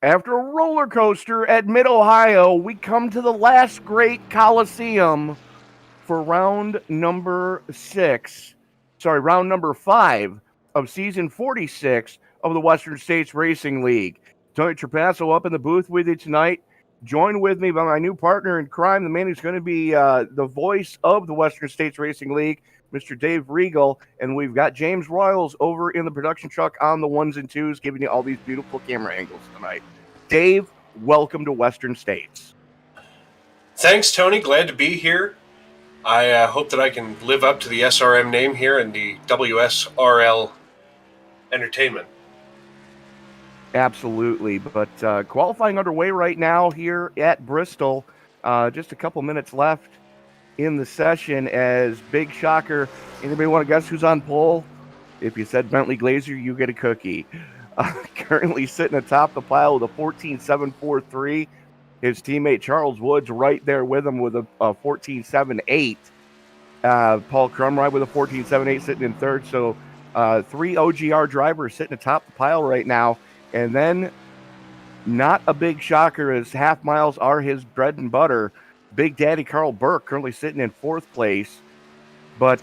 After a roller coaster at Mid-Ohio, we come to the last great Coliseum for round number 5 of season 46 of the Western States Racing League. Tony Trapasso up in the booth with you tonight. Joined with me by my new partner in crime, the man who's going to be the voice of the Western States Racing League, Mr. Dave Regal. And we've got James Royals over in the production truck on the ones and twos, giving you all these beautiful camera angles tonight. Dave, welcome to Western States. Thanks, Tony. Glad to be here. I hope that I can live up to the SRM name here and the Wsrl entertainment. Absolutely, but qualifying underway right now here at Bristol. Just a couple minutes left in the session as big shocker. Anybody want to guess who's on pole? If you said Bentley Glazer, you get a cookie. Currently sitting atop the pile with a 14.743. His teammate Charles Woods right there with him with a 14.78. Paul Crumride with a 14.78 sitting in third. So 3 OGR drivers sitting atop the pile right now. And then, not a big shocker, as half miles are his bread and butter. Big Daddy Carl Burke currently sitting in 4th place. But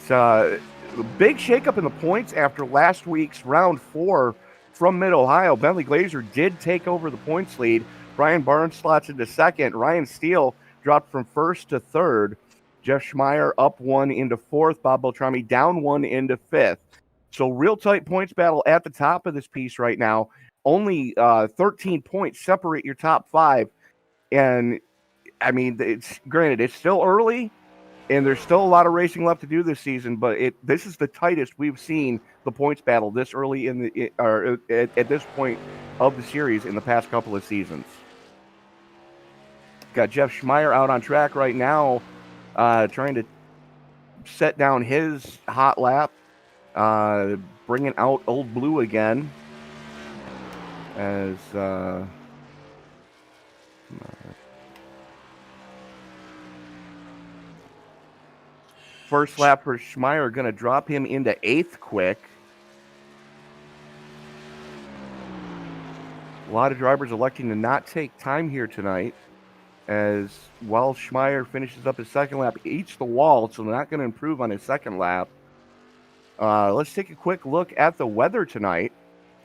big shakeup in the points after last week's round 4 from Mid-Ohio. Bentley Glazer did take over the points lead. Brian Barnes slots into 2nd. Ryan Steele dropped from 1st to 3rd. Jeff Schmeyer up 1 into 4th. Bob Beltrami down 1 into 5th. So real tight points battle at the top of this piece right now. Only 13 points separate your top 5. And, I mean, it's granted, it's still early, and there's still a lot of racing left to do this season, but this is the tightest we've seen the points battle this early at this point of the series in the past couple of seasons. Got Jeff Schmeyer out on track right now, trying to set down his hot lap, bringing out Old Blue again. As first lap for Schmeyer, going to drop him into 8th quick. A lot of drivers electing to not take time here tonight, as while Schmeyer finishes up his 2nd lap, he eats the wall, so they're not going to improve on his 2nd lap. Let's take a quick look at the weather tonight,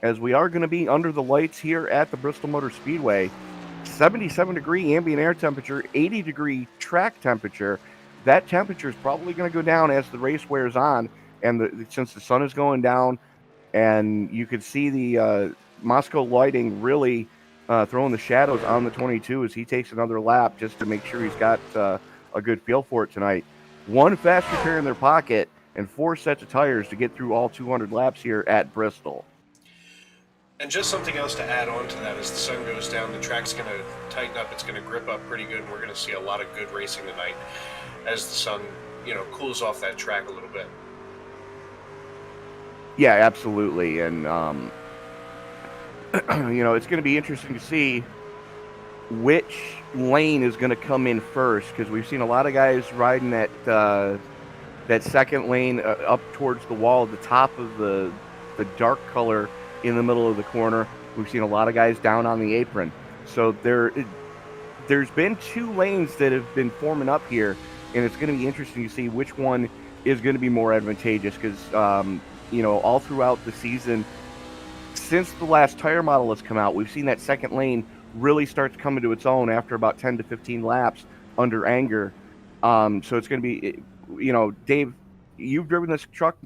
as we are going to be under the lights here at the Bristol Motor Speedway. 77-degree ambient air temperature, 80-degree track temperature. That temperature is probably going to go down as the race wears on, and since the sun is going down, and you can see the Moscow lighting really throwing the shadows on the 22 as he takes another lap just to make sure he's got a good feel for it tonight. 1 fast repair in their pocket and 4 sets of tires to get through all 200 laps here at Bristol. And just something else to add on to that, as the sun goes down, the track's going to tighten up, it's going to grip up pretty good, and we're going to see a lot of good racing tonight as the sun, cools off that track a little bit. Yeah, absolutely. And, it's going to be interesting to see which lane is going to come in first, because we've seen a lot of guys riding that 2nd lane up towards the wall at the top of the dark color in the middle of the corner. We've seen a lot of guys down on the apron. So there's been 2 lanes that have been forming up here, and it's going to be interesting to see which one is going to be more advantageous, because, all throughout the season, since the last tire model has come out, we've seen that 2nd lane really start to come into its own after about 10 to 15 laps under anger. So it's going to be, Dave, you've driven this truck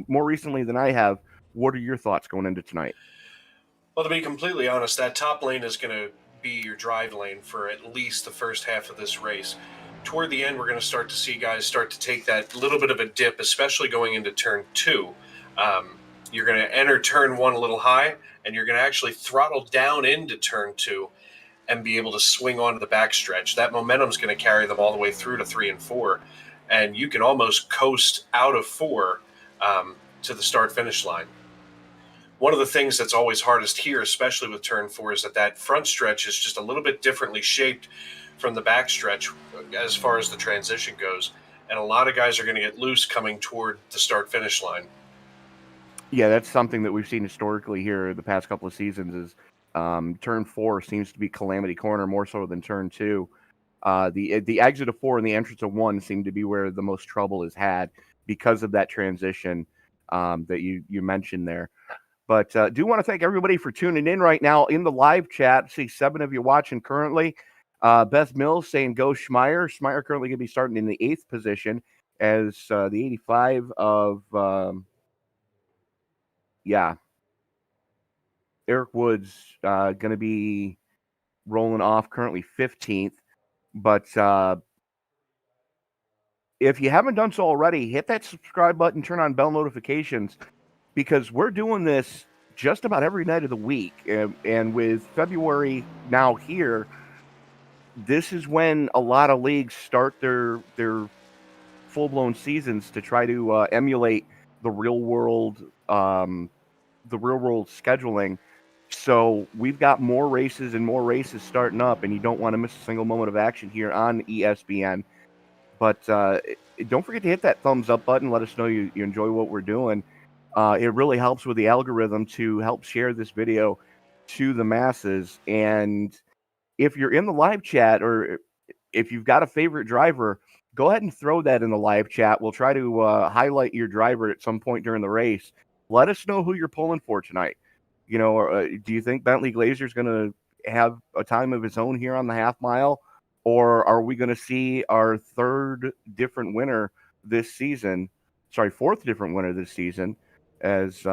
more recently than I have. What are your thoughts going into tonight? Well, to be completely honest, that top lane is going to be your drive lane for at least the first half of this race. Toward the end, we're going to start to see guys start to take that little bit of a dip, especially going into turn 2. You're going to enter turn 1 a little high, and you're going to actually throttle down into turn 2 and be able to swing onto the backstretch. That momentum is going to carry them all the way through to 3 and 4, and you can almost coast out of 4 to the start-finish line. One of the things that's always hardest here, especially with turn 4, is that front stretch is just a little bit differently shaped from the back stretch as far as the transition goes. And a lot of guys are going to get loose coming toward the start-finish line. Yeah, that's something that we've seen historically here the past couple of seasons is Turn 4 seems to be calamity corner more so than turn 2. The exit of 4 and the entrance of 1 seem to be where the most trouble is had because of that transition that you mentioned there. But do want to thank everybody for tuning in right now in the live chat. I see 7 of you watching currently. Beth Mills saying go Schmeyer. Schmeyer currently going to be starting in the 8th position as the 85 of, Eric Woods going to be rolling off currently 15th. But if you haven't done so already, hit that subscribe button, turn on bell notifications, because we're doing this just about every night of the week. And with February now here, this is when a lot of leagues start their full-blown seasons to try to emulate the real world scheduling. So we've got more races and more races starting up, and you don't want to miss a single moment of action here on ESPN. But don't forget to hit that thumbs up button. Let us know you enjoy what we're doing. It really helps with the algorithm to help share this video to the masses. And if you're in the live chat, or if you've got a favorite driver, go ahead and throw that in the live chat. We'll try to highlight your driver at some point during the race. Let us know who you're pulling for tonight. You know, do you think Bentley Glazer's going to have a time of his own here on the half mile? Or are we going to see our fourth different winner this season, as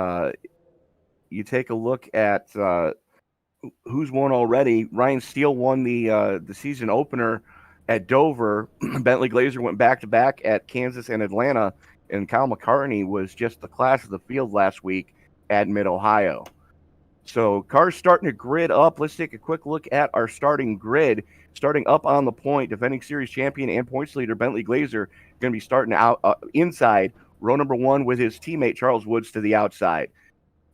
you take a look at who's won already. Ryan Steele won the season opener at Dover. Bentley Glazer went back-to-back at Kansas and Atlanta, and Kyle McCartney was just the class of the field last week at Mid-Ohio. So cars starting to grid up. Let's take a quick look at our starting grid. Starting up on the point, defending series champion and points leader Bentley Glazer going to be starting out inside row number 1 with his teammate Charles Woods to the outside.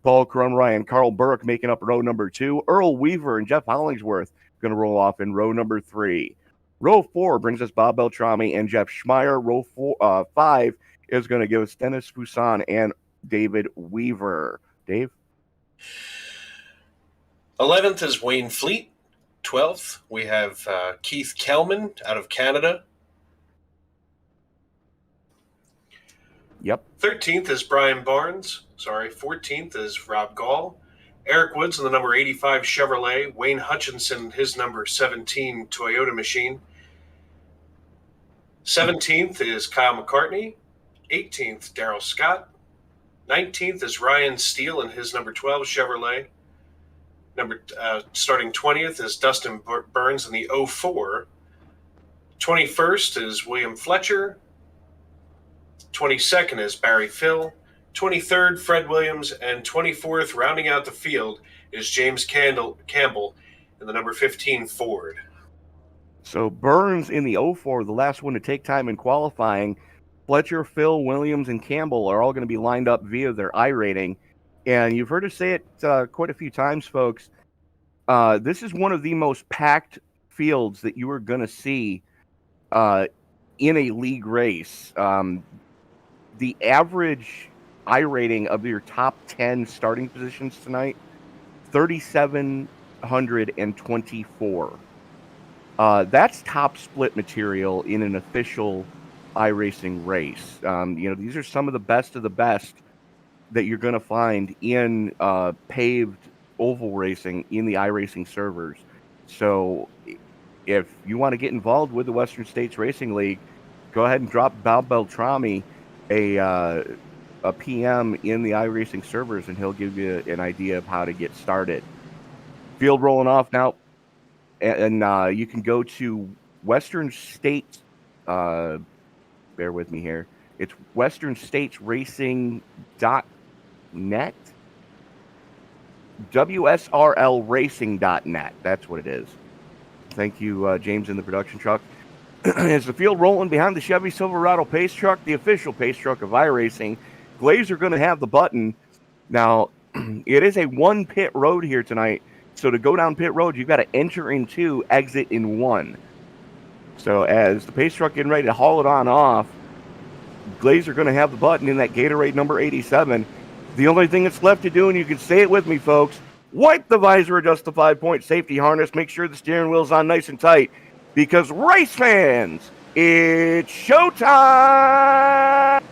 Paul Crumry and Carl Burke making up row number 2. Earl Weaver and Jeff Hollingsworth going to roll off in row number 3. Row 4 brings us Bob Beltrami and Jeff Schmeyer. Row 5 is going to give us Dennis Fuson and David Weaver. Dave? 11th is Wayne Fleet. 12th, we have Keith Kelman out of Canada. Yep. 13th is Brian Barnes. 14th is Rob Gall. Eric Woods in the number 85 Chevrolet. Wayne Hutchinson, his number 17 Toyota machine. 17th is Kyle McCartney. 18th, Darrell Scott. 19th is Ryan Steele in his number 12 Chevrolet. Starting 20th is Dustin Burns in the 04. 21st is William Fletcher. 22nd is Barry Phil. 23rd, Fred Williams. And 24th, rounding out the field, is James Campbell in the number 15 Ford. So Burns in the 04, the last one to take time in qualifying. Fletcher, Phil, Williams, and Campbell are all going to be lined up via their I rating. And you've heard us say it quite a few times, folks. This is one of the most packed fields that you are going to see in a league race. The average I rating of your top 10 starting positions tonight, 3,724. That's top split material in an official iRacing race. These are some of the best that you're going to find in paved oval racing in the iRacing servers. So if you want to get involved with the Western States Racing League, go ahead and drop Bob Beltrami a PM in the iRacing servers, and he'll give you an idea of how to get started. Field rolling off now, and you can go to Western States. Bear with me here. It's westernstatesracing.net. WSRLracing.net. That's what it is. Thank you, James, in the production truck. As the field rolling behind the Chevy Silverado pace truck, the official pace truck of iRacing, Glazer going to have the button. Now, it is a one pit road here tonight. So to go down pit road, you've got to enter in 2, exit in 1. So as the pace truck getting ready to haul it on off, Glazer going to have the button in that Gatorade number 87. The only thing that's left to do, and you can say it with me, folks, Wipe the visor, adjust the 5-point safety harness, make sure the steering wheel's on nice and tight. Because race fans, it's showtime!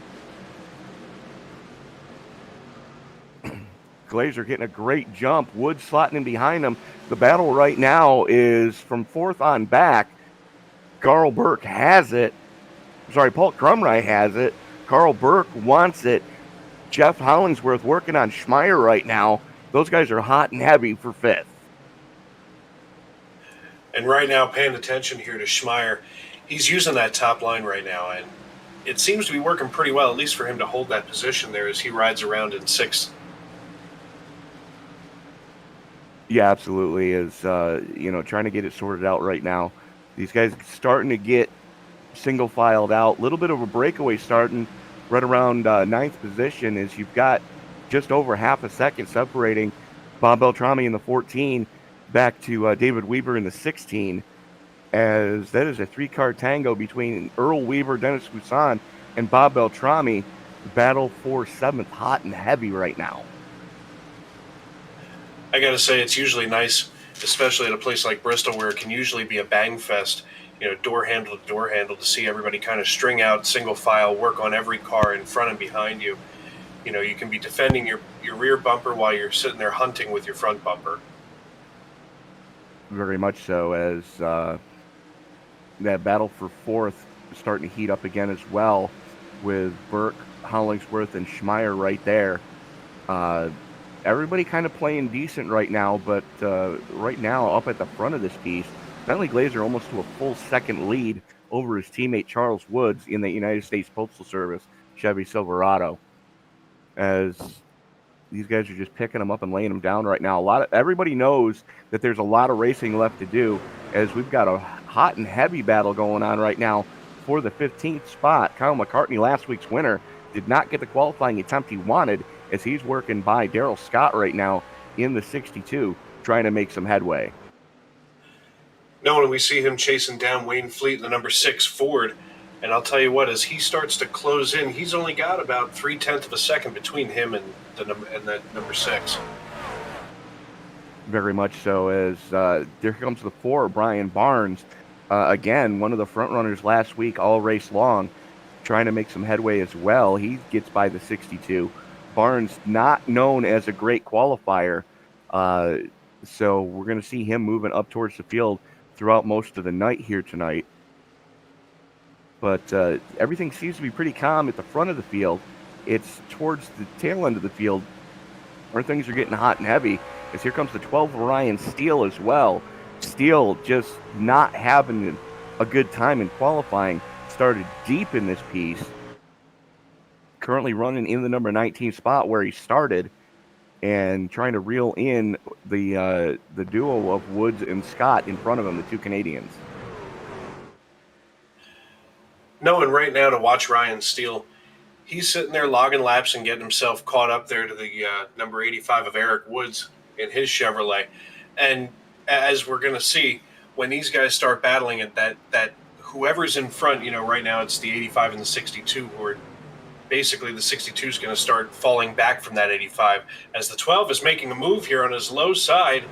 Glazer getting a great jump. Woods slotting in behind him. The battle right now is from fourth on back. Carl Burke has it. Sorry, Paul Crumry has it. Carl Burke wants it. Jeff Hollingsworth working on Schmeyer right now. Those guys are hot and heavy for fifth. And right now, paying attention here to Schmeyer, he's using that top line right now, and it seems to be working pretty well, at least for him to hold that position there as he rides around in sixth. Yeah, absolutely. Is trying to get it sorted out right now. These guys starting to get single filed out. A little bit of a breakaway starting right around ninth position as you've got just over half a second separating Bob Beltrami in the 14 back to David Weaver in the 16, as that is a three-car tango between Earl Weaver, Dennis Poussin, and Bob Beltrami. Battle for seventh, hot and heavy right now. I got to say, it's usually nice, especially at a place like Bristol where it can usually be a bang fest, door handle to door handle, to see everybody kind of string out single file, work on every car in front and behind you. You can be defending your rear bumper while you're sitting there hunting with your front bumper. Very much so, as that battle for fourth is starting to heat up again as well, with Burke, Hollingsworth, and Schmeyer right there. Everybody kind of playing decent right now, but right now up at the front of this piece, Bentley Glazer almost to a full second lead over his teammate Charles Woods in the United States Postal Service Chevy Silverado, as these guys are just picking them up and laying them down right now. Everybody knows that there's a lot of racing left to do, as we've got a hot and heavy battle going on right now for the 15th spot. Kyle McCartney, last week's winner, did not get the qualifying attempt he wanted, as he's working by Daryl Scott right now in the 62, trying to make some headway. No, and we see him chasing down Wayne Fleet in the number 6 Ford. And I'll tell you what, as he starts to close in, he's only got about 0.3 of a second between him and that number 6. Very much so, as there comes the 4, Brian Barnes. Again, one of the front runners last week, all race long, trying to make some headway as well. He gets by the 62. Barnes, not known as a great qualifier, so we're going to see him moving up towards the field throughout most of the night here tonight. But everything seems to be pretty calm at the front of the field. It's towards the tail end of the field where things are getting hot and heavy, as here comes the 12 Ryan Steele as well. Steele just not having a good time in qualifying. Started deep in this piece. Currently running in the number 19 spot where he started, and trying to reel in the duo of Woods and Scott in front of him, the two Canadians. No, and right now to watch Ryan Steele, he's sitting there logging laps and getting himself caught up there to the number 85 of Eric Woods in his Chevrolet. And as we're going to see, when these guys start battling it, that whoever's in front, right now it's the 85 and the 62 who are basically the 62 is going to start falling back from that 85, as the 12 is making a move here on his low side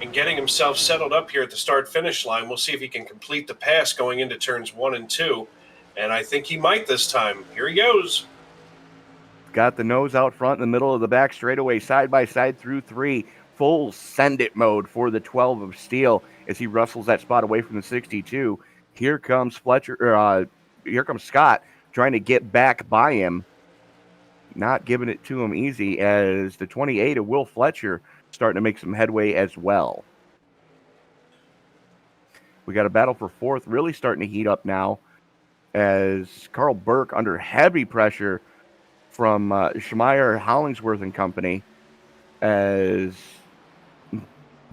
and getting himself settled up here at the start-finish line. We'll see if he can complete the pass going into turns 1 and 2, and I think he might this time. Here he goes. Got the nose out front in the middle of the back straightaway, side by side through 3. Full send-it mode for the 12 of Steele as he wrestles that spot away from the 62. Here comes Scott, trying to get back by him, not giving it to him easy, as the 28 of Will Fletcher starting to make some headway as well. We got a battle for fourth really starting to heat up now, as Carl Burke under heavy pressure from Schmeyer, Hollingsworth and company, as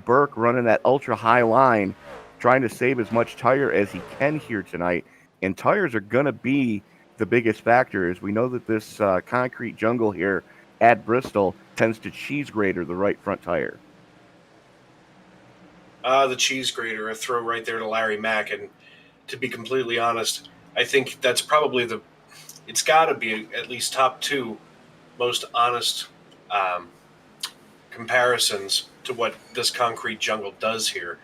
Burke running that ultra high line, trying to save as much tire as he can here tonight. And tires are going to be the biggest factor, as we know that this concrete jungle here at Bristol tends to cheese grater the right front tire. The cheese grater, a throw right there to Larry Mack. And to be completely honest, I think that's probably it's got to be at least top 2 most honest comparisons to what this concrete jungle does here.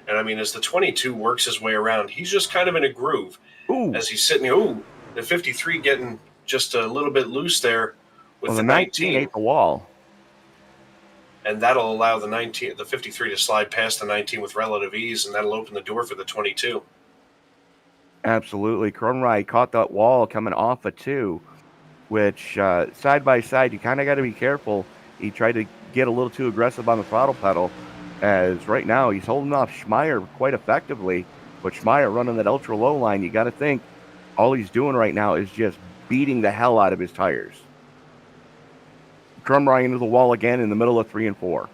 And I mean, as the 22 works his way around, he's just kind of in a groove. Ooh. As he's sitting here. Ooh, the 53 getting just a little bit loose there with Well, the the 19 ate the wall. And that'll allow the 53 to slide past the 19 with relative ease, and that'll open the door for the 22. Absolutely. Crumry caught that wall coming off a 2, which side by side, you kind of got to be careful. He tried to get a little too aggressive on the throttle pedal, as right now he's holding off Schmeyer quite effectively, but Schmeyer running that ultra low line, you got to think all he's doing right now is just beating the hell out of his tires. Crumry into the wall again in the middle of 3 and 4.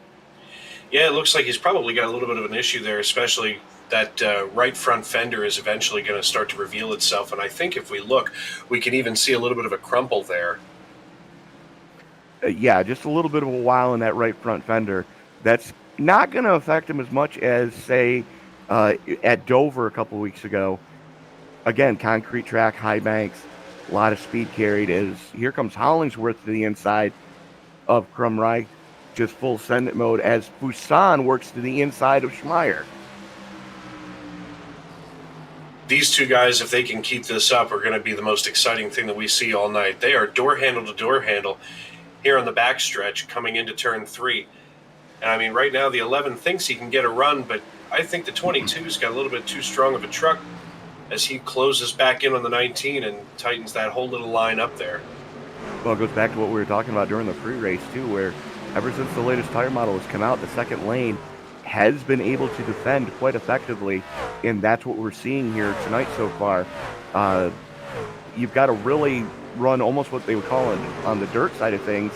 Yeah, it looks like he's probably got a little bit of an issue there, especially that right front fender is eventually going to start to reveal itself. And I think if we look, we can even see a little bit of a crumple there. Yeah, just a little bit of a while in that right front fender. That's not going to affect him as much as, say, at Dover a couple weeks ago. Again, concrete track, high banks, a lot of speed carried. As here comes Hollingsworth to the inside of Crumry, just full send it mode as Busan works to the inside of Schmeyer. These two guys, if they can keep this up, are going to be the most exciting thing that we see all night. They are door handle to door handle here on the backstretch coming into turn 3. And I mean, right now the 11 thinks he can get a run, but I think the 22's got a little bit too strong of a truck as he closes back in on the 19 and tightens that whole little line up there. Well, it goes back to what we were talking about during the pre-race, too, where ever since the latest tire model has come out, the second lane has been able to defend quite effectively, and that's what we're seeing here tonight so far. You've got to really run almost what they would call it on the dirt side of things,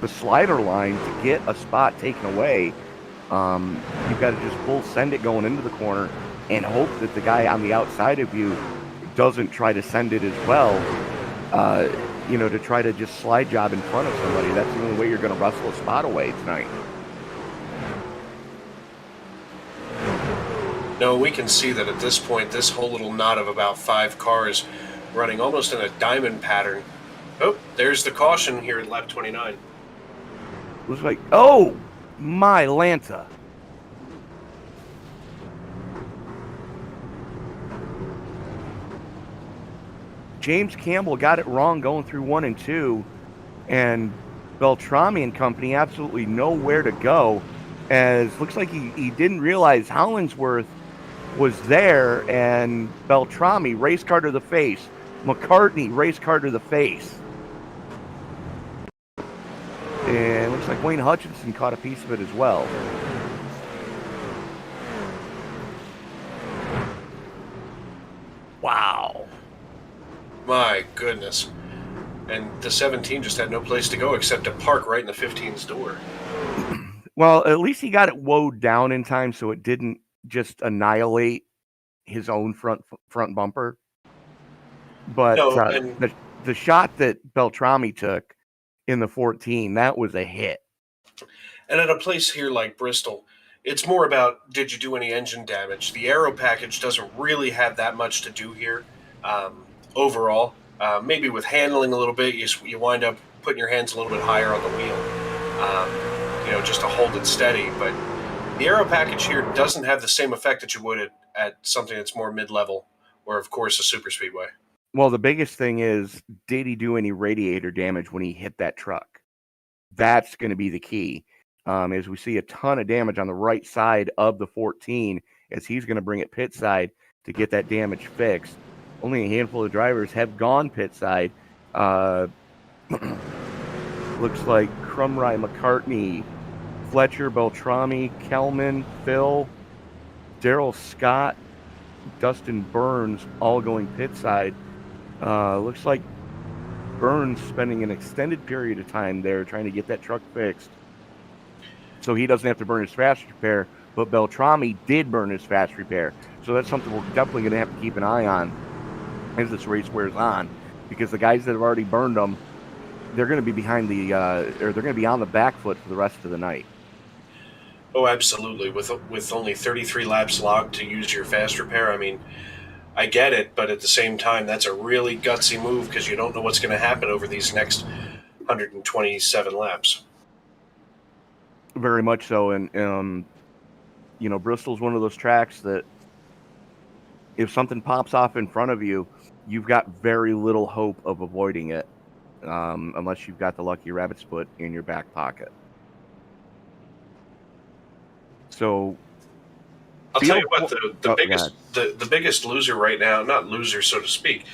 the slider line, to get a spot taken away. You've got to just full send it going into the corner and hope that the guy on the outside of you doesn't try to send it as well, to try to just slide job in front of somebody. That's the only way you're going to wrestle a spot away tonight. No, we can see that at this point, this whole little knot of about 5 cars running almost in a diamond pattern. Oh, there's the caution here at lap 29. Looks like, oh, my Lanta. James Campbell got it wrong going through 1 and 2, and Beltrami and company absolutely know where to go, as looks like he didn't realize Hollingsworth was there, and Beltrami, race car to the face. McCartney, race car to the face. And looks like Wayne Hutchinson caught a piece of it as well. Wow. My goodness. And the 17 just had no place to go except to park right in the 15's door. Well, at least he got it woed down in time so it didn't just annihilate his own front bumper. But No, the shot that Beltrami took in the 14, that was a hit. And at a place here like Bristol, it's more about, did you do any engine damage? The aero package doesn't really have that much to do here overall. Maybe with handling a little bit, you wind up putting your hands a little bit higher on the wheel, just to hold it steady. But the aero package here doesn't have the same effect that you would at something that's more mid-level, or, of course, a super speedway. Well, the biggest thing is, did he do any radiator damage when he hit that truck? That's going to be the key. As we see a ton of damage on the right side of the 14, as he's going to bring it pit side to get that damage fixed. Only a handful of drivers have gone pit side. Looks like Crumry, McCartney, Fletcher, Beltrami, Kelman, Phil, Daryl Scott, Dustin Burns, all going pit side. Looks like Burns spending an extended period of time there trying to get that truck fixed, so he doesn't have to burn his fast repair, but Beltrami did burn his fast repair. So that's something we're definitely going to have to keep an eye on as this race wears on, because the guys that have already burned them, they're going to be behind they're going to be on the back foot for the rest of the night. Oh, absolutely. With only 33 laps logged to use your fast repair, I mean, I get it, but at the same time, that's a really gutsy move because you don't know what's going to happen over these next 127 laps. Very much so. And, Bristol's one of those tracks that if something pops off in front of you, you've got very little hope of avoiding it, unless you've got the lucky rabbit's foot in your back pocket. So I'll tell you what, the biggest loser right now, not loser so to speak,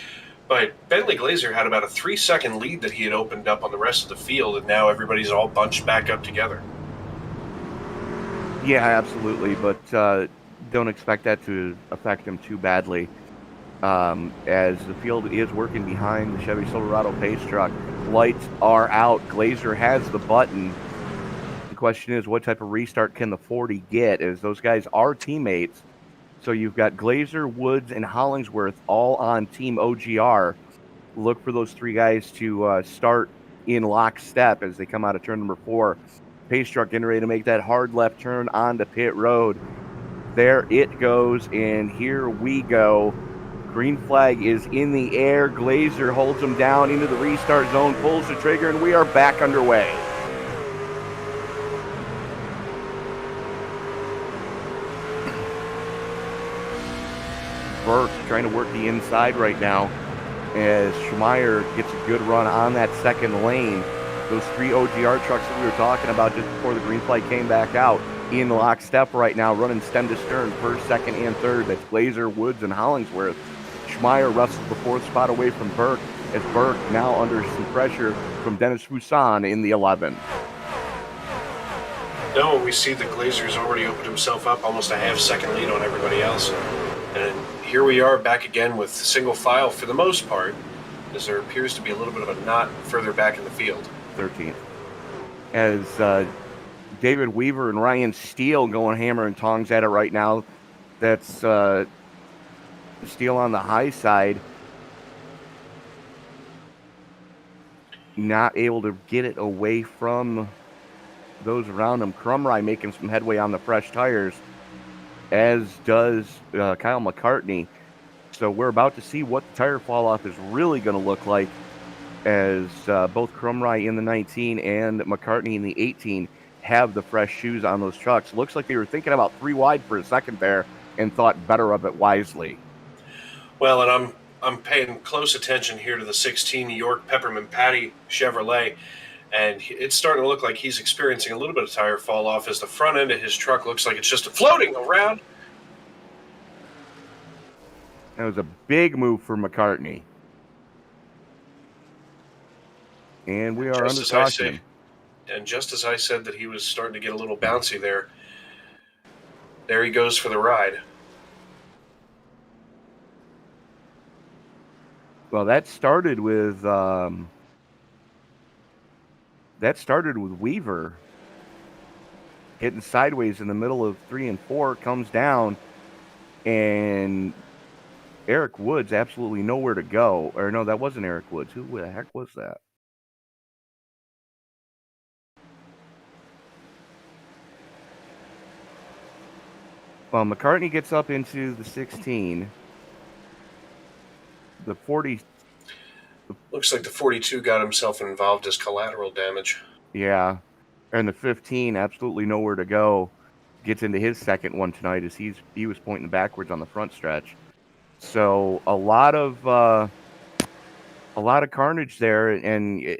but Bentley Glazer had about a 3-second lead that he had opened up on the rest of the field, and now everybody's all bunched back up together. Yeah, absolutely, but don't expect that to affect him too badly, as the field is working behind the Chevy Silverado pace truck. Lights are out. Glazer has the button. The question is, what type of restart can the 40 get, as those guys are teammates? So you've got Glazer, Woods, and Hollingsworth all on Team OGR. Look for those three guys to start in lockstep as they come out of turn number 4. Pace truck getting ready to make that hard left turn onto pit road. There it goes, and here we go. Green flag is in the air. Glazer holds him down into the restart zone, pulls the trigger, and we are back underway. Burke trying to work the inside right now as Schmeyer gets a good run on that second lane. Those 3 OGR trucks that we were talking about just before the green flag came back out in lockstep right now, running stem to stern, first, second, and third. That's Glazer, Woods, and Hollingsworth. Schmeyer wrestles the 4th spot away from Burke, as Burke now under some pressure from Dennis Fuson in the 11. No, we see that Glazer's already opened himself up almost a half-second lead on everybody else. And here we are back again with single file for the most part, as there appears to be a little bit of a knot further back in the field. 13th. As David Weaver and Ryan Steele going hammer and tongs at it right now. That's Steele on the high side. Not able to get it away from those around him. Crumry making some headway on the fresh tires, as does Kyle McCartney. So we're about to see what the tire fall off is really going to look like, as both Crumry in the 19 and McCartney in the 18 have the fresh shoes on those trucks. Looks like they were thinking about 3 wide for a second there and thought better of it wisely. Well, and I'm paying close attention here to the 16 New York Peppermint Patty Chevrolet, and it's starting to look like he's experiencing a little bit of tire fall off, as the front end of his truck looks like it's just floating around. That was a big move for McCartney. And we are under caution. And just as I said that he was starting to get a little bouncy there he goes for the ride. Well, that started with Weaver hitting sideways in the middle of 3 and 4, comes down, and Eric Woods absolutely nowhere to go. Or no, that wasn't Eric Woods. Who the heck was that? Well, McCartney gets up into the 16. The 40... Looks like the 42 got himself involved as collateral damage. Yeah. And the 15, absolutely nowhere to go, gets into his second one tonight, as he was pointing backwards on the front stretch. So a lot of carnage there, and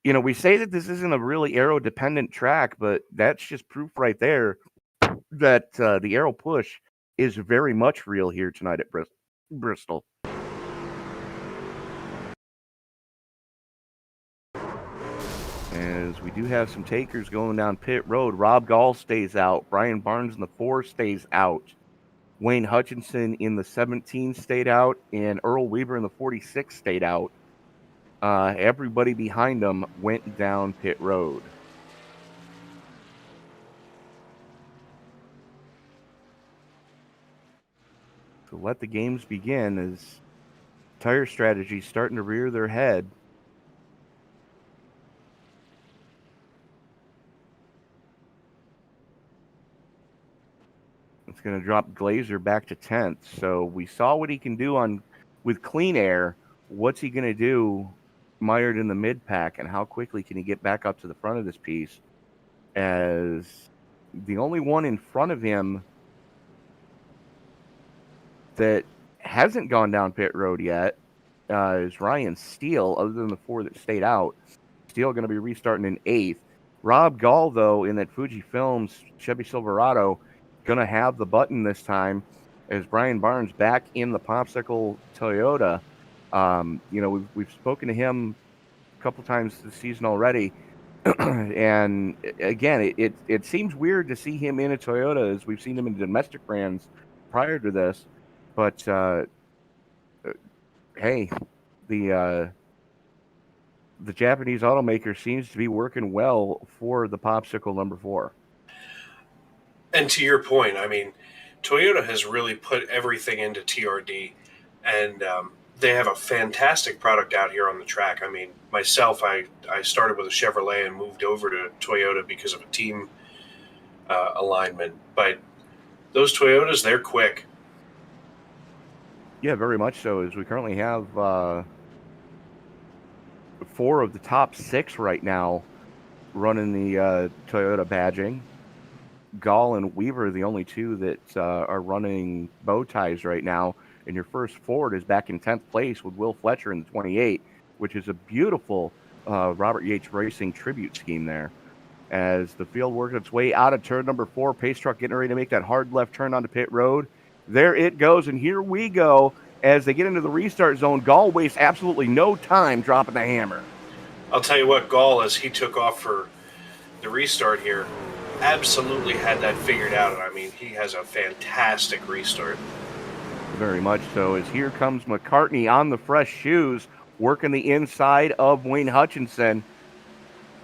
we say that this isn't a really aero dependent track, but that's just proof right there that the aero push is very much real here tonight at Bristol. As we do have some takers going down pit road. Rob Gall stays out. Brian Barnes in the 4 stays out. Wayne Hutchinson in the 17 stayed out, and Earl Weaver in the 46 stayed out. Everybody behind them went down pit road. So let the games begin, as tire strategy starting to rear their head. It's going to drop Glazer back to 10th. So we saw what he can do with clean air. What's he going to do mired in the mid pack, and how quickly can he get back up to the front of this piece? as the only one in front of him that hasn't gone down pit road yet is Ryan Steele, other than the 4 that stayed out. Steele going to be restarting in 8th. Rob Gall, though, in that Fuji Films Chevy Silverado, going to have the button this time as Brian Barnes back in the Popsicle Toyota. We've spoken to him a couple times this season already. And again, it seems weird to see him in a Toyota, as we've seen him in domestic brands prior to this. But hey, the Japanese automaker seems to be working well for the Popsicle number 4. And to your point, I mean, Toyota has really put everything into TRD, and they have a fantastic product out here on the track. I mean, myself, I started with a Chevrolet and moved over to Toyota because of a team alignment. But those Toyotas, they're quick. Yeah, very much so. As we currently have 4 of the top 6 right now running the Toyota badging. Gall and Weaver are the only 2 that are running bow ties right now. And your first Ford is back in 10th place with Will Fletcher in the 28, which is a beautiful Robert Yates Racing tribute scheme there. As the field works its way out of turn number 4, pace truck getting ready to make that hard left turn onto pit road. There it goes, and here we go. As they get into the restart zone, Gall wastes absolutely no time dropping the hammer. I'll tell you what, Gall, as he took off for the restart here, absolutely had that figured out. I mean, he has a fantastic restart. Very much so, as here comes McCartney on the fresh shoes, working the inside of Wayne Hutchinson.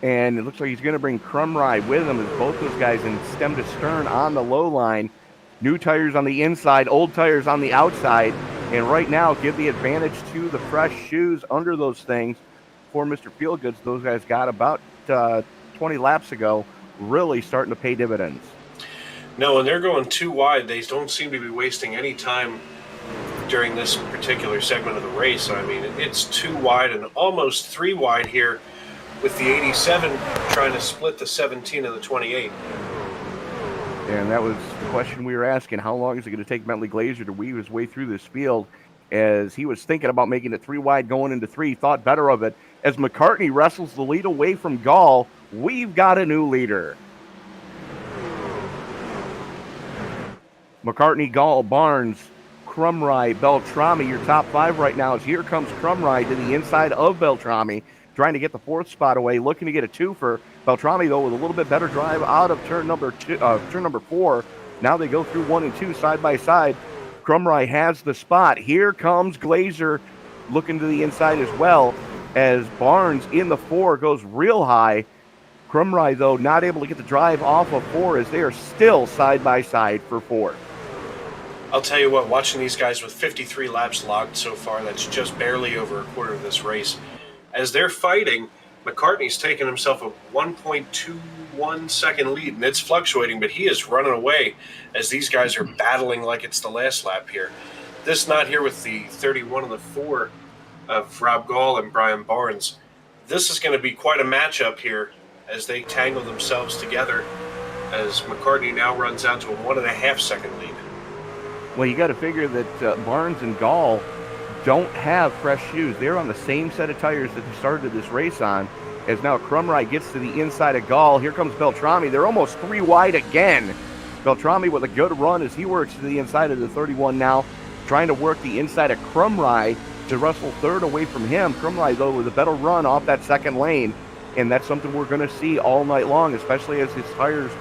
And it looks like he's going to bring Crumrye with him, as both those guys in stem to stern on the low line. New tires on the inside, old tires on the outside. And right now, give the advantage to the fresh shoes under those things for Mr. Feelgoods. Those guys got about 20 laps ago, really starting to pay dividends. No, and they're going too wide. They don't seem to be wasting any time during this particular segment of the race. I mean, it's 2 wide and almost 3 wide here with the 87 trying to split the 17 and the 28. And that was the question we were asking. How long is it going to take Bentley Glazer to weave his way through this field? As he was thinking about making it 3 wide going into 3, thought better of it. As McCartney wrestles the lead away from Gall, we've got a new leader. McCartney, Gall, Barnes, Crumrye, Beltrami, your top 5 right now. As here comes Crumrye to the inside of Beltrami, trying to get the 4th spot away, looking to get a 2-fer. Beltrami, though, with a little bit better drive out of turn number 4. Now they go through 1 and 2 side by side. Crumrye has the spot. Here comes Glazer looking to the inside as well, as Barnes in the 4 goes real high. Crumrye, though, not able to get the drive off of 4, as they are still side by side for 4. I'll tell you what, watching these guys with 53 laps logged so far, that's just barely over a quarter of this race. As they're fighting, McCartney's taken himself a 1.21 second lead, and it's fluctuating, but he is running away as these guys are battling like it's the last lap here. This not here with the 31 and the 4 of Rob Gall and Brian Barnes. This is going to be quite a matchup here as they tangle themselves together, as McCartney now runs out to a 1.5 second lead. Well, you got to figure that Barnes and Gall don't have fresh shoes. They're on the same set of tires that they started this race on, as now Crumrye gets to the inside of Gall. Here comes Beltrami. They're almost 3 wide again. Beltrami with a good run as he works to the inside of the 31 now, trying to work the inside of Crumrye to wrestle 3rd away from him. Crumrye, though, with a better run off that 2nd lane, and that's something we're going to see all night long, especially as his tires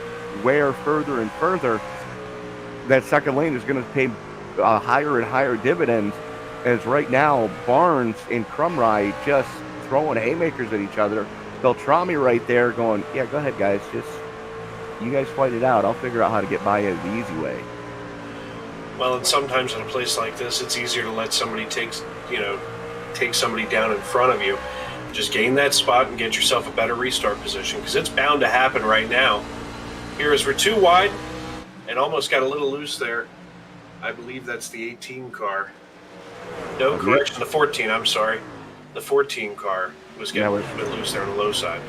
wear further and further. That 2nd lane is going to pay higher and higher dividends, as right now Barnes and Crumrye just throwing haymakers at each other. Beltrami right there going, yeah, go ahead, guys. Just you guys fight it out. I'll figure out how to get by you the easy way. Well, and sometimes in a place like this, it's easier to let somebody take somebody down in front of you. Just gain that spot and get yourself a better restart position, because it's bound to happen right now. Here as we're 2 wide and almost got a little loose there. I believe that's the 18 car. No, correction, the 14, I'm sorry. The 14 car was getting a bit loose there on the low side.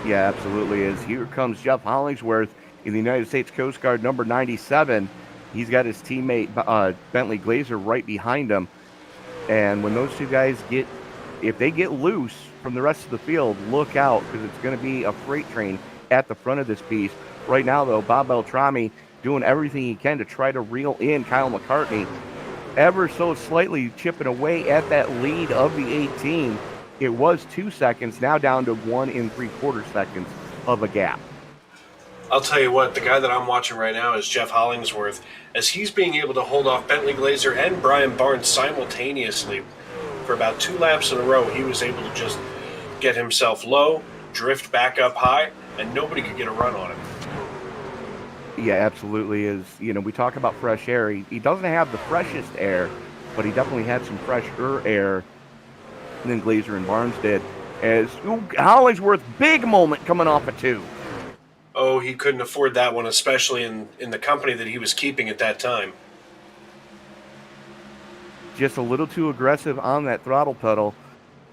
Yeah, absolutely is. Here comes Jeff Hollingsworth in the United States Coast Guard, number 97. He's got his teammate Bentley Glazer right behind him. And when those two guys if they get loose from the rest of the field, look out because it's going to be a freight train at the front of this piece. Right now, though, Bob Beltrami doing everything he can to try to reel in Kyle McCartney, ever so slightly chipping away at that lead of the 18. It was 2 seconds, now down to 1 3/4 seconds of a gap. I'll tell you what, the guy that I'm watching right now is Jeff Hollingsworth, as he's being able to hold off Bentley Glazer and Brian Barnes simultaneously for about 2 laps in a row. He was able to just get himself low, drift back up high, and nobody could get a run on him. Yeah, absolutely is. We talk about fresh air. He doesn't have the freshest air, but he definitely had some fresher air than Glazer and Barnes did. As Hollingsworth, big moment coming off a 2. Oh, he couldn't afford that one, especially in the company that he was keeping at that time. Just a little too aggressive on that throttle pedal.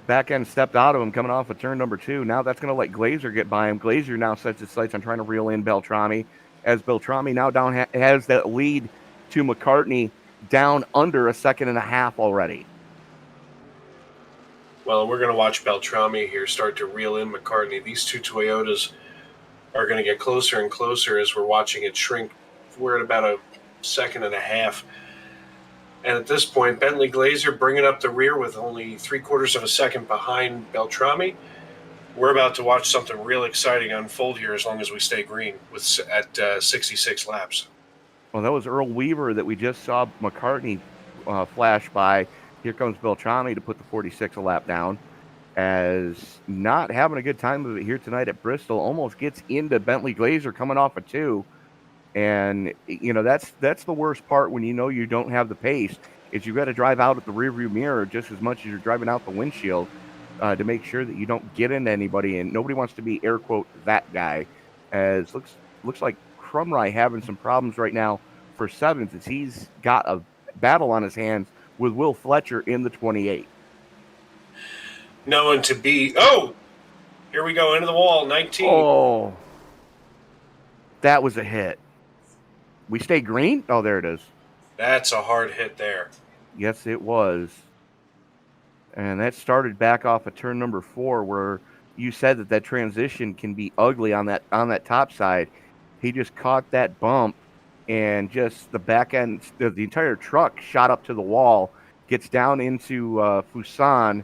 Back end stepped out of him coming off of turn number 2. Now that's going to let Glazer get by him. Glazer now sets his sights on trying to reel in Beltrami, as Beltrami now has that lead to McCartney down under 1.5 seconds already. Well, we're going to watch Beltrami here start to reel in McCartney. These two Toyotas are going to get closer and closer as we're watching it shrink. We're at about 1.5 seconds. And at this point, Bentley Glazer bringing up the rear with only 3/4 second behind Beltrami. We're about to watch something real exciting unfold here as long as we stay green at 66 laps. Well, that was Earl Weaver that we just saw McCartney flash by. Here comes Beltrami to put the 46 a lap down, as not having a good time of it here tonight at Bristol. Almost gets into Bentley Glazer coming off a 2. And, that's the worst part when you don't have the pace, is you got to drive out at the rearview mirror just as much as you're driving out the windshield to make sure that you don't get into anybody. And nobody wants to be, air quote, that guy. As looks like Crumry having some problems right now for 7th, as he's got a battle on his hands with Will Fletcher in the 28. No one to beat. Oh, here we go into the wall. 19. Oh, that was a hit. We stay green? Oh, there it is. That's a hard hit there. Yes, it was. And that started back off of turn number 4, where you said that transition can be ugly on that top side. He just caught that bump, and just the back end, the entire truck shot up to the wall, gets down into Fusan,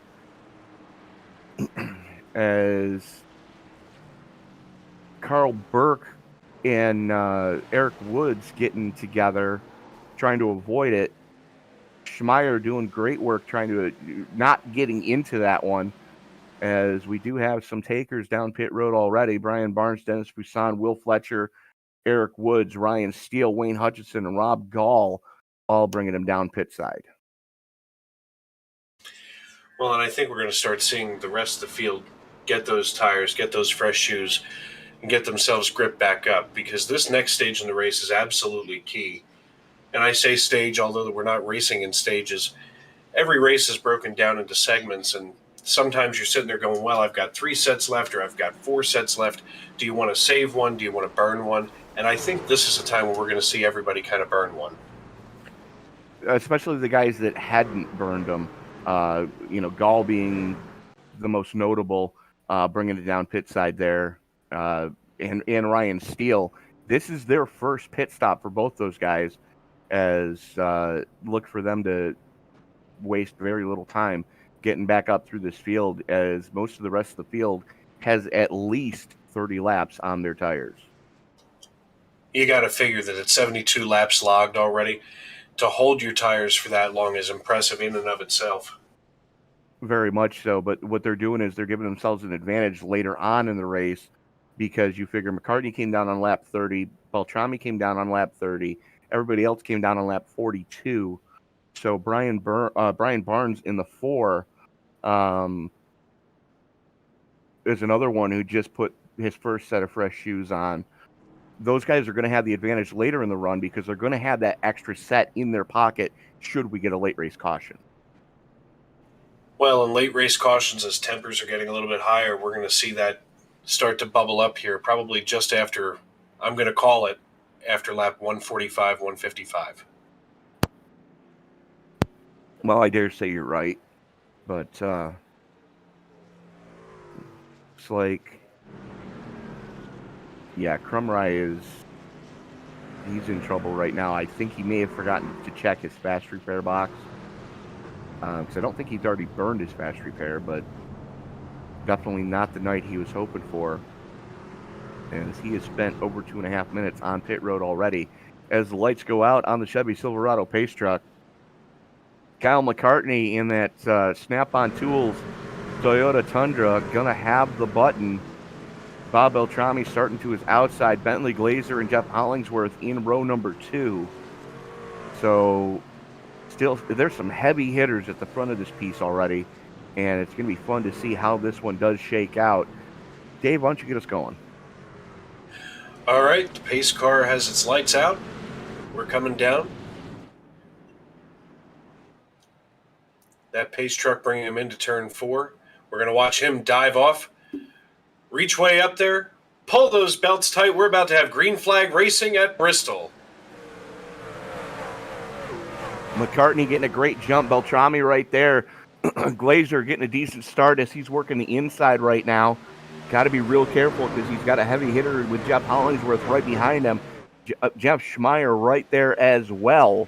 as Carl Burke and Eric Woods getting together, trying to avoid it. Schmeyer doing great work trying to not getting into that one, as we do have some takers down pit road already. Brian Barnes, Dennis Busan, Will Fletcher, Eric Woods, Ryan Steele, Wayne Hutchinson, and Rob Gall all bringing him down pit side. Well, and I think we're going to start seeing the rest of the field get those tires, get those fresh shoes, and get themselves gripped back up, because this next stage in the race is absolutely key. And I say stage, although we're not racing in stages. Every race is broken down into segments, and sometimes you're sitting there going, well, I've got 3 sets left, or I've got 4 sets left. Do you want to save one? Do you want to burn one? And I think this is a time where we're going to see everybody kind of burn one. Especially the guys that hadn't burned them. Gall being the most notable, bringing it down pit side there. And Ryan Steele. This is their first pit stop for both those guys, as look for them to waste very little time getting back up through this field, as most of the rest of the field has at least 30 laps on their tires. You got to figure that at 72 laps logged already, to hold your tires for that long is impressive in and of itself. Very much so, but what they're doing is they're giving themselves an advantage later on in the race, because you figure McCartney came down on lap 30, Beltrami came down on lap 30, everybody else came down on lap 42. So Brian Barnes in the 4 is another one who just put his first set of fresh shoes on. Those guys are going to have the advantage later in the run, because they're going to have that extra set in their pocket should we get a late race caution. Well, in late race cautions, as tempers are getting a little bit higher, we're going to see that start to bubble up here, probably just after, I'm going to call it, after lap 145, 155. Well, I dare say you're right, but looks like, yeah, Crumry he's in trouble right now. I think he may have forgotten to check his fast repair box, because I don't think he's already burned his fast repair, but definitely not the night he was hoping for, as he has spent over 2.5 minutes on pit road already. As the lights go out on the Chevy Silverado pace truck, Kyle McCartney in that Snap-on Tools Toyota Tundra gonna have the button. Bob Beltrami starting to his outside. Bentley Glazer and Jeff Hollingsworth in row number 2. So still, there's some heavy hitters at the front of this piece already, and it's going to be fun to see how this one does shake out. Dave, why don't you get us going? All right, the pace car has its lights out. We're coming down. That pace truck bringing him into turn 4. We're going to watch him dive off, reach way up there, pull those belts tight. We're about to have green flag racing at Bristol. McCartney getting a great jump. Beltrami right there. Glazer getting a decent start as he's working the inside right now. Got to be real careful because he's got a heavy hitter with Jeff Hollingsworth right behind him. Jeff Schmeyer right there as well.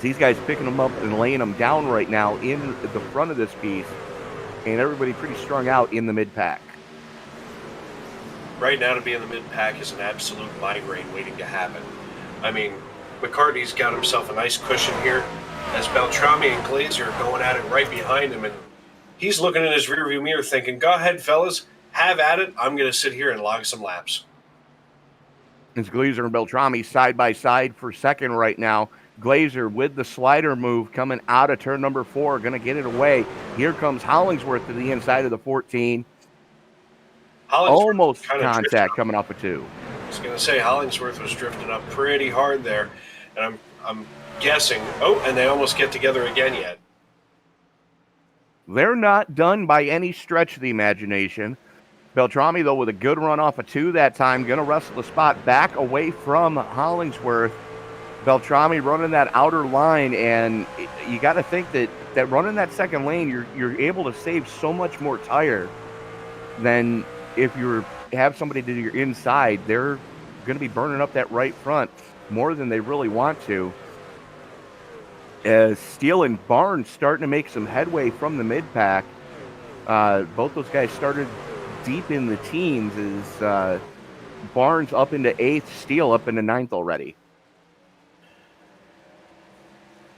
These guys picking them up and laying them down right now in the front of this piece. And everybody pretty strung out in the mid-pack. Right now to be in the mid-pack is an absolute migraine waiting to happen. I mean, McCartney's got himself a nice cushion here as Beltrami and Glazer are going at it right behind him. And he's looking in his rearview mirror thinking, go ahead, fellas, have at it. I'm going to sit here and log some laps. It's Glazer and Beltrami side by side for second right now. Glazer with the slider move coming out of turn number 4, going to get it away. Here comes Hollingsworth to the inside of the 14. Almost contact coming off of 2. I was going to say Hollingsworth was drifting up pretty hard there, and I'm guessing. Oh, and they almost get together again yet. They're not done by any stretch of the imagination. Beltrami, though, with a good run off of 2 that time, going to wrestle the spot back away from Hollingsworth. Beltrami running that outer line, and you got to think that running that second lane, you're able to save so much more tire than if you have somebody to your inside. They're going to be burning up that right front more than they really want to. As Steele and Barnes starting to make some headway from the mid-pack. Both those guys started deep in the teens as Barnes up into 8th, Steele up into 9th already.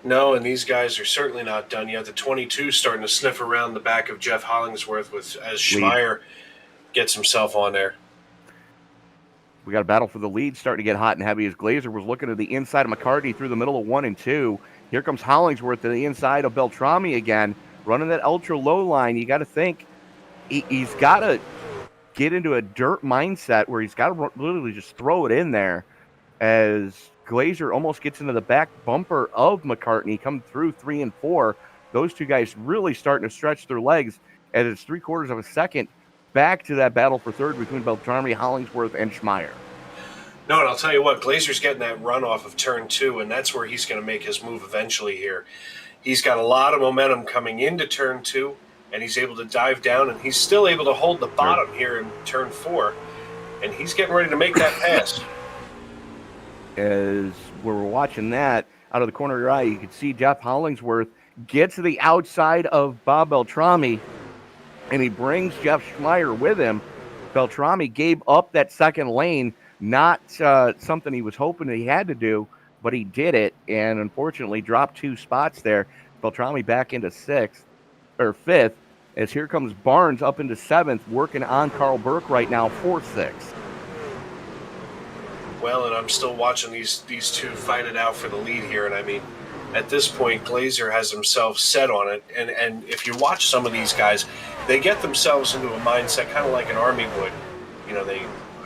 No, and these guys are certainly not done yet. The 22 starting to sniff around the back of Jeff Hollingsworth as Schmeyer gets himself on there. We got a battle for the lead starting to get hot and heavy as Glazer was looking to the inside of McCartney through the middle of 1 and 2. Here comes Hollingsworth to the inside of Beltrami again, running that ultra low line. You got to think he's got to get into a dirt mindset where he's got to literally just throw it in there as Glazer almost gets into the back bumper of McCartney, come through 3 and 4. Those two guys really starting to stretch their legs as it's 3/4 of a second back to that battle for third between Beltrami, Hollingsworth, and Schmeyer. No, and I'll tell you what, Glazer's getting that run off of turn 2, and that's where he's going to make his move eventually here. He's got a lot of momentum coming into turn 2, and he's able to dive down, and he's still able to hold the bottom here in turn 4, and he's getting ready to make that pass. As we're watching that, out of the corner of your eye, you can see Jeff Hollingsworth get to the outside of Bob Beltrami, and he brings Jeff Schmeyer with him. Beltrami gave up that second lane, not something he was hoping he had to do, but he did it, and unfortunately dropped 2 spots there. Beltrami back into 5th, as here comes Barnes up into 7th, working on Carl Burke right now, 4-6. Well, and I'm still watching these two fight it out for the lead here, and I mean, at this point, Glazer has himself set on it, and if you watch some of these guys, they get themselves into a mindset kind of like an Army would. You know,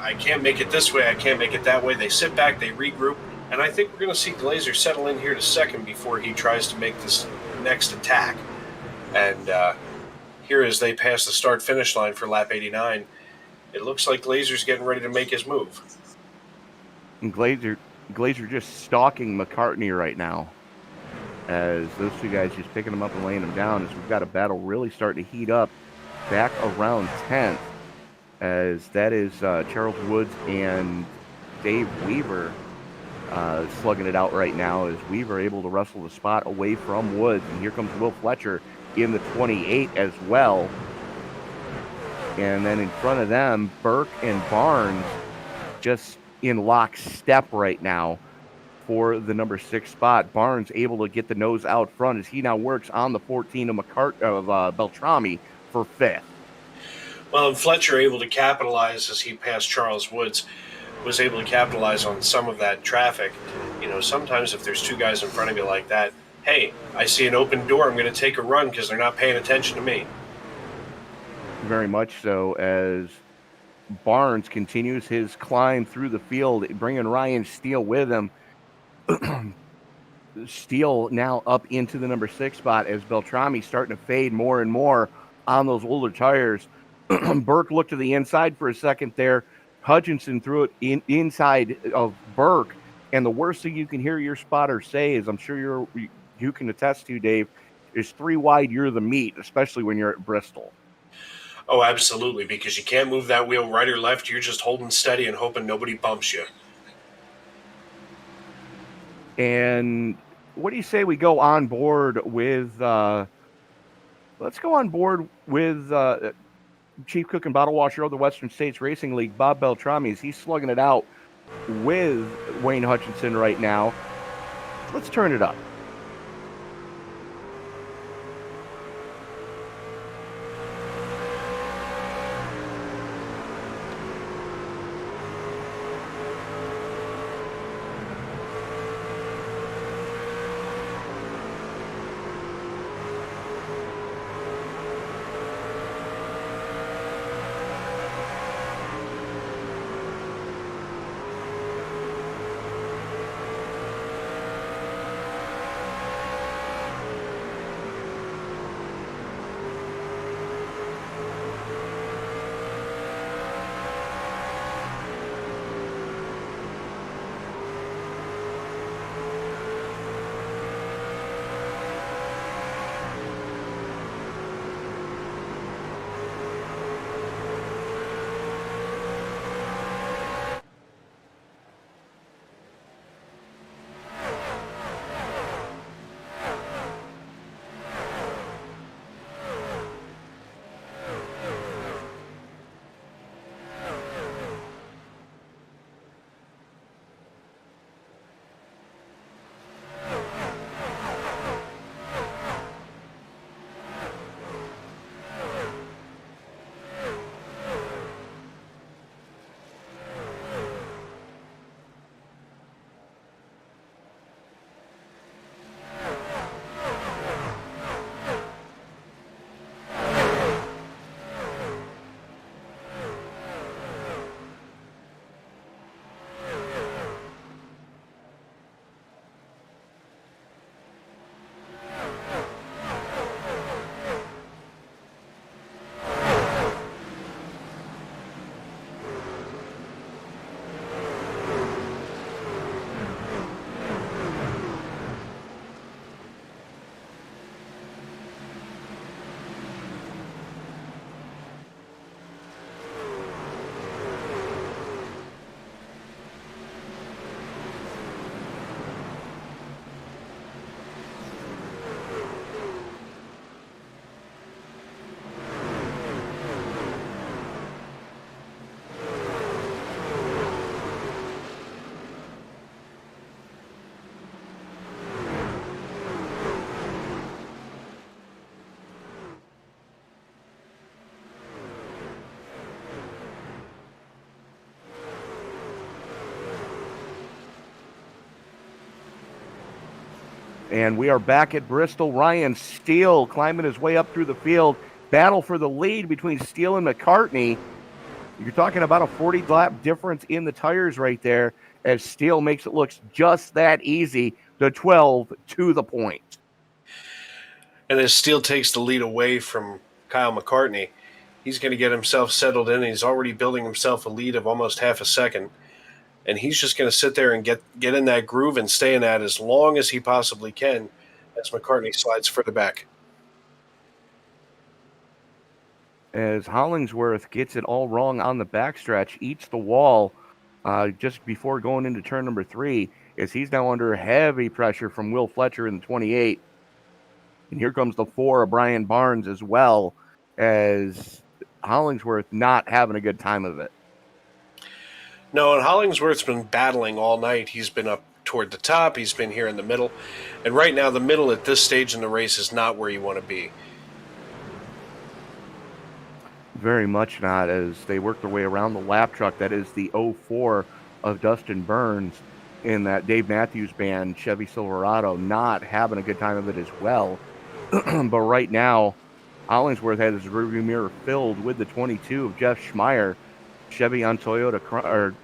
I can't make it this way, I can't make it that way. They sit back, they regroup, and I think we're going to see Glazer settle in here to second before he tries to make this next attack. And here as they pass the start-finish line for lap 89, It looks like Glazer's getting ready to make his move. And Glazer just stalking McCartney right now, as those two guys just picking him up and laying him down, as we've got a battle really starting to heat up back around 10th, as that is Charles Woods and Dave Weaver slugging it out right now, as Weaver able to wrestle the spot away from Woods. And here comes Will Fletcher in the 28 as well. And then in front of them, Burke and Barnes just in lockstep right now for the number 6 spot. Barnes able to get the nose out front as he now works on the 14 of Beltrami for 5th. Well, and Fletcher able to capitalize as he passed Charles Woods, was able to capitalize on some of that traffic. You know, sometimes if there's two guys in front of you like that, hey, I see an open door, I'm going to take a run because they're not paying attention to me. Very much so, as Barnes continues his climb through the field, bringing Ryan Steele with him. Steele now up into the number 6 spot as Beltrami starting to fade more and more on those older tires. Burke looked to the inside for a second there. Hutchinson threw it inside of Burke, and the worst thing you can hear your spotter say is, I'm sure you can attest to, Dave, is 3 wide, you're the meat, especially when you're at Bristol. Oh, absolutely, because you can't move that wheel right or left. You're just holding steady and hoping nobody bumps you. And what do you say we go on board with let's go on board with Chief Cook and Bottle Washer of the Western States Racing League, Bob Beltrami, as he's slugging it out with Wayne Hutchinson right now. Let's turn it up. And we are back at Bristol. Ryan Steele climbing his way up through the field. Battle for the lead between Steele and McCartney. You're talking about a 40-lap difference in the tires right there, as Steele makes it look just that easy. The 12 to the point. And as Steele takes the lead away from Kyle McCartney, He's going to get himself settled in. He's already building himself a lead of almost half a second. And he's just going to sit there and get in that groove and stay in that as long as he possibly can as McCartney slides further back. As Hollingsworth gets it all wrong on the backstretch, eats the wall just before going into turn number 3, as he's now under heavy pressure from Will Fletcher in the 28. And here comes the 4 of Brian Barnes as well, as Hollingsworth not having a good time of it. No, and Hollingsworth's been battling all night. He's been up toward the top. He's been here in the middle. And right now, the middle at this stage in the race is not where you want to be. Very much not, as they work their way around the lap truck. That is the 04 of Dustin Burns in that Dave Matthews Band Chevy Silverado, not having a good time of it as well. But right now, Hollingsworth has his rearview mirror filled with the 22 of Jeff Schmeyer, Chevy on Toyota, or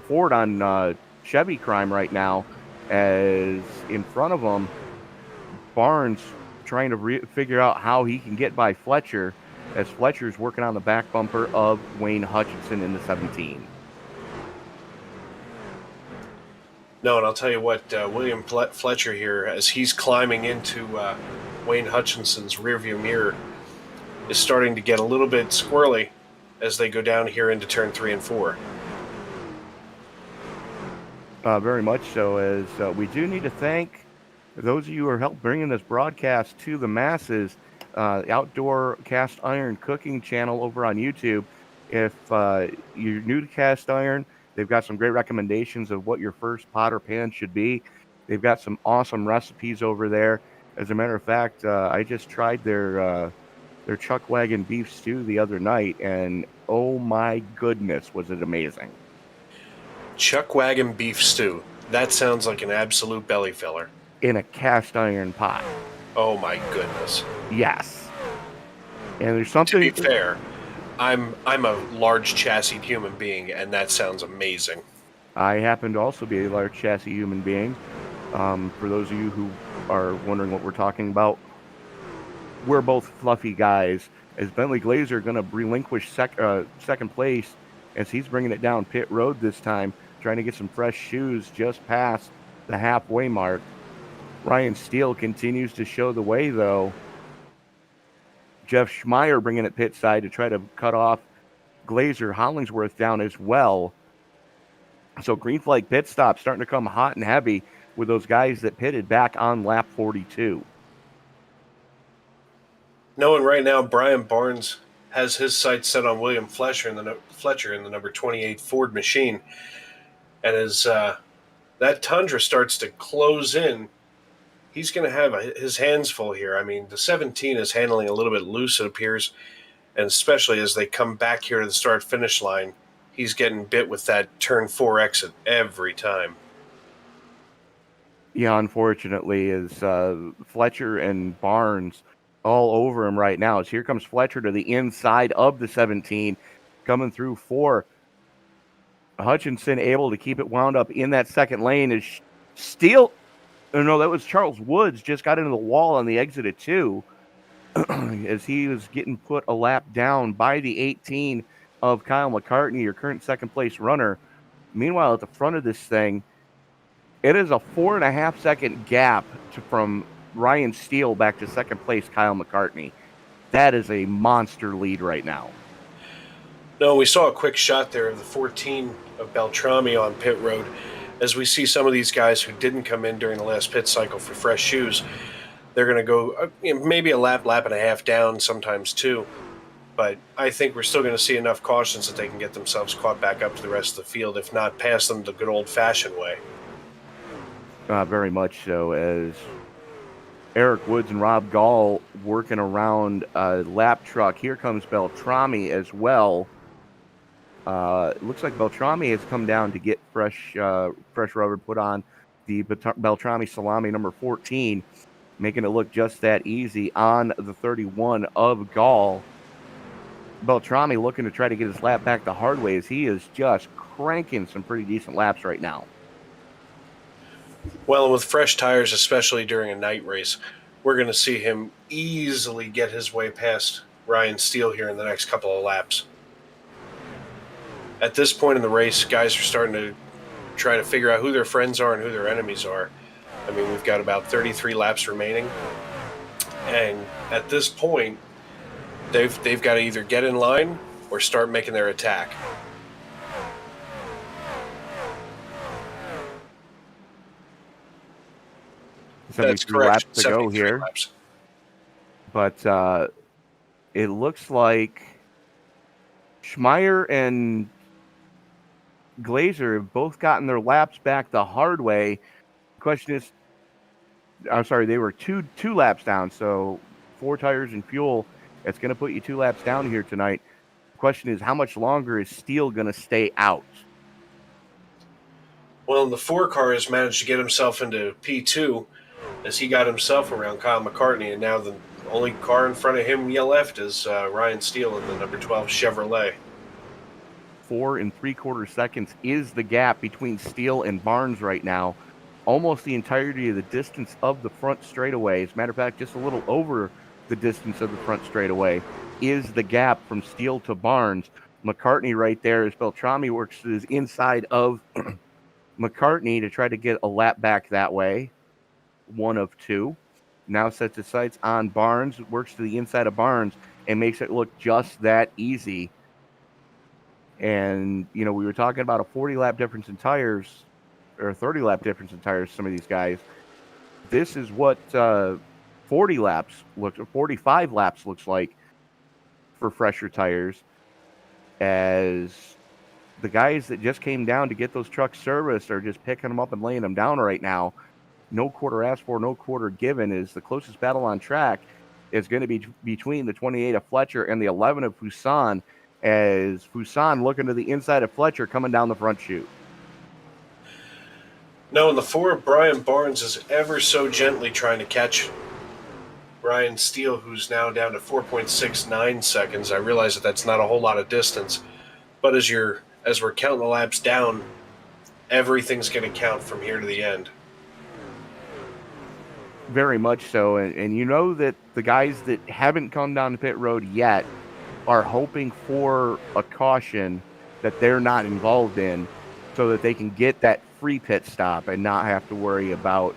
Ford on Chevy crime right now, as in front of him, Barnes trying to figure out how he can get by Fletcher, as Fletcher's working on the back bumper of Wayne Hutchinson in the 17. No, and I'll tell you what, William Fletcher here, as he's climbing into Wayne Hutchinson's rearview mirror, is starting to get a little bit squirrely as they go down here into turn 3 and 4. Very much so, as we do need to thank those of you who are helping bringing this broadcast to the masses. Outdoor Cast Iron Cooking channel over on YouTube. If you're new to cast iron, they've got some great recommendations of what your first pot or pan should be. They've got some awesome recipes over there. As a matter of fact, I just tried their chuck wagon beef stew the other night, and oh my goodness, was it amazing. Chuck wagon beef stew. That sounds like an absolute belly filler. In a cast iron pot. Oh my goodness. Yes. And there's something... To be fair, I'm a large chassis human being, and that sounds amazing. I happen to also be a large chassis human being. For those of you who are wondering what we're talking about, we're both fluffy guys. As Bentley Glazer going to relinquish second place, as he's bringing it down pit road this time, trying to get some fresh shoes just past the halfway mark. Ryan Steele continues to show the way, though. Jeff Schmeyer bringing it pit side to try to cut off Glazer. Hollingsworth down as well. So green flag pit stop starting to come hot and heavy with those guys that pitted back on lap 42. Knowing right now Brian Barnes has his sights set on William Fletcher in the number 28 Ford machine. And as that Tundra starts to close in, he's going to have his hands full here. I mean, the 17 is handling a little bit loose, it appears, and especially as they come back here to the start-finish line, he's getting bit with that turn 4 exit every time. Yeah, unfortunately, is Fletcher and Barnes all over him right now. As here comes Fletcher to the inside of the 17, coming through 4. Hutchinson able to keep it wound up in that second lane. Is Steele... No, that was Charles Woods, just got into the wall on the exit at 2 as he was getting put a lap down by the 18 of Kyle McCartney, your current second-place runner. Meanwhile, at the front of this thing, it is a 4.5-second gap from Ryan Steele back to second-place Kyle McCartney. That is a monster lead right now. No, we saw a quick shot there of the 14 of Beltrami on pit road. As we see some of these guys who didn't come in during the last pit cycle for fresh shoes, they're going to go maybe a lap and a half down, sometimes 2. But I think we're still going to see enough cautions that they can get themselves caught back up to the rest of the field, if not pass them the good old-fashioned way. Very much so, as Eric Woods and Rob Gall working around a lap truck. Here comes Beltrami as well. It looks like Beltrami has come down to get fresh rubber put on the Beltrami Salami number 14, making it look just that easy on the 31 of Gall. Beltrami looking to try to get his lap back the hard way, as he is just cranking some pretty decent laps right now. Well, and with fresh tires, especially during a night race, we're going to see him easily get his way past Ryan Steele here in the next couple of laps. At this point in the race, guys are starting to try to figure out who their friends are and who their enemies are. I mean, we've got about 33 laps remaining. And at this point, they've got to either get in line or start making their attack. That's correct. Laps to go here. Laps. But it looks like Schmeyer and Glazer have both gotten their laps back the hard way. The question is, I'm sorry, they were two laps down, so 4 tires and fuel. That's going to put you 2 laps down here tonight. The question is, how much longer is Steele going to stay out? Well, the 4 car has managed to get himself into P2 as he got himself around Kyle McCartney, and now the only car in front of him left is Ryan Steele in the number 12 Chevrolet. 4 3/4 seconds is the gap between Steele and Barnes right now. Almost the entirety of the distance of the front straightaway. As a matter of fact, just a little over the distance of the front straightaway is the gap from Steele to Barnes. McCartney right there as Beltrami works to his inside of McCartney to try to get a lap back that way. 1 of 2. Now sets his sights on Barnes, works to the inside of Barnes, and makes it look just that easy. And, we were talking about a 40-lap difference in tires, or a 30-lap difference in tires, some of these guys. This is what 45 laps looks like for fresher tires, as the guys that just came down to get those trucks serviced are just picking them up and laying them down right now. No quarter asked for, no quarter given. Is the closest battle on track is going to be between the 28 of Fletcher and the 11 of Fuson, as Fuson looking to the inside of Fletcher coming down the front chute. No, in the 4, Brian Barnes is ever so gently trying to catch Ryan Steele, who's now down to 4.69 seconds. I realize that that's not a whole lot of distance, but as we're counting the laps down, everything's going to count from here to the end. Very much so, and you know that the guys that haven't come down the pit road yet are hoping for a caution that they're not involved in, so that they can get that free pit stop and not have to worry about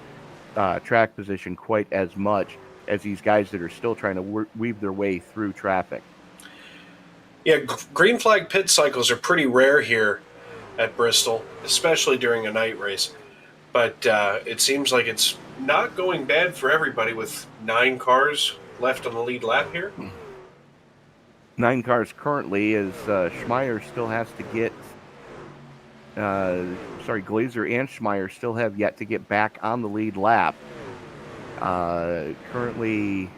track position quite as much as these guys that are still trying to weave their way through traffic. Yeah, green flag pit cycles are pretty rare here at Bristol, especially during a night race. But it seems like it's not going bad for everybody with 9 cars left on the lead lap here. 9 cars currently, as Schmeyer still has to get Glazer and Schmeyer still have yet to get back on the lead lap. Currently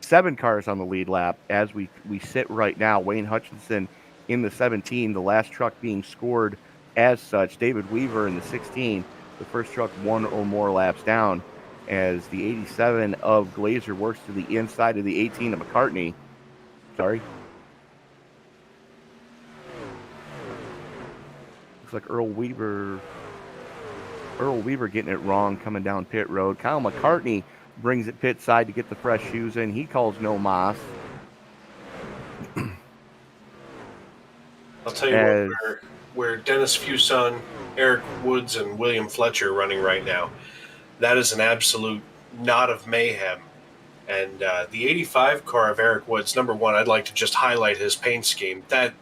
7 cars on the lead lap as we sit right now. Wayne Hutchinson in the 17, the last truck being scored as such. David Weaver in the 16, the first truck 1 or more laps down, as the 87 of Glazer works to the inside of the 18 of McCartney. Sorry. Looks like Earl Weaver getting it wrong coming down pit road. Kyle McCartney brings it pit side to get the fresh shoes in. He calls no mas. I'll tell you where Dennis Fuson, Eric Woods, and William Fletcher are running right now, that is an absolute knot of mayhem. And the 85 car of Eric Woods, number 1, I'd like to just highlight his paint scheme. That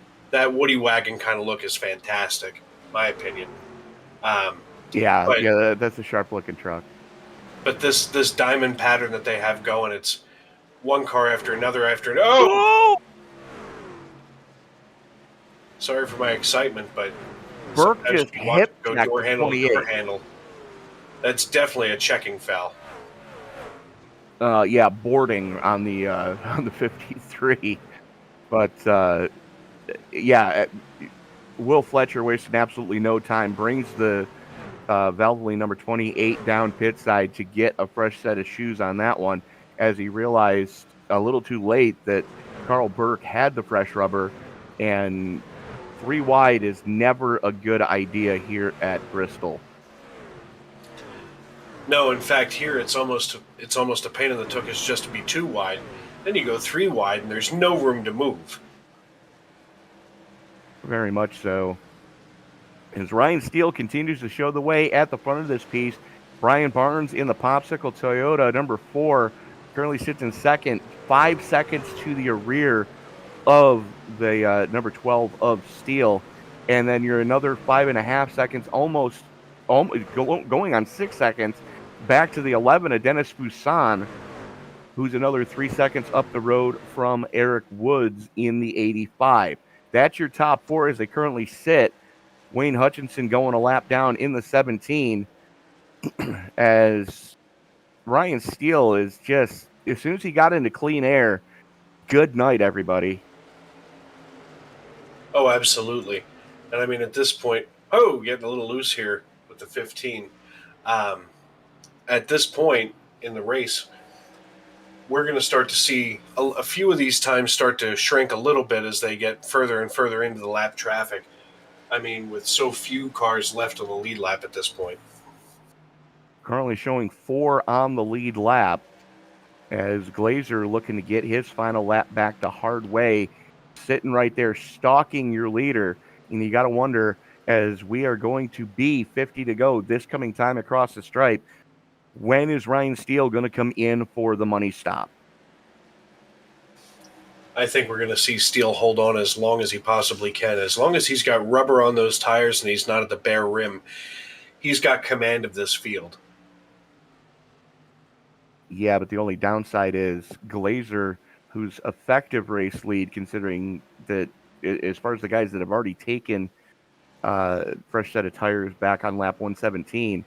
Woody wagon kind of look is fantastic, my opinion. That's a sharp-looking truck. But this diamond pattern that they have going, it's one car after another after another. Oh! Sorry for my excitement, but Burke just hit go door handle to door handle. That's definitely a checking foul. Boarding on the 53, but Will Fletcher wasting absolutely no time, brings the Valvoline number 28 down pit side to get a fresh set of shoes on that one, as he realized a little too late that Carl Burke had the fresh rubber, and 3 wide is never a good idea here at Bristol. No, in fact, here it's almost a pain in the tuchus just to be 2 wide, Then you go 3 wide, and there's no room to move. Very much so. As Ryan Steele continues to show the way at the front of this piece, Brian Barnes in the Popsicle Toyota, number 4, currently sits in second, 5 seconds to the rear of the number 12 of Steele. And then you're another 5.5 seconds, almost going on 6 seconds, back to the 11 of Dennis Fuson, who's another 3 seconds up the road from Eric Woods in the 85. That's your top 4 as they currently sit. Wayne Hutchinson going a lap down in the 17 as Ryan Steele is just, as soon as he got into clean air, good night, everybody. Oh, absolutely. And I mean, at this point, getting a little loose here with the 15. At this point in the race, we're going to start to see a few of these times start to shrink a little bit as they get further and further into the lap traffic. I mean, with so few cars left on the lead lap at this point. Currently showing 4 on the lead lap as Glazer looking to get his final lap back the hard way, sitting right there, stalking your leader. And you got to wonder, as we are going to be 50 to go this coming time across the stripe, when is Ryan Steele going to come in for the money stop? I think we're going to see Steele hold on as long as he possibly can. As long as he's got rubber on those tires and he's not at the bare rim, he's got command of this field. Yeah, but the only downside is Glazer, whose effective race lead, considering that as far as the guys that have already taken fresh set of tires back on lap 117,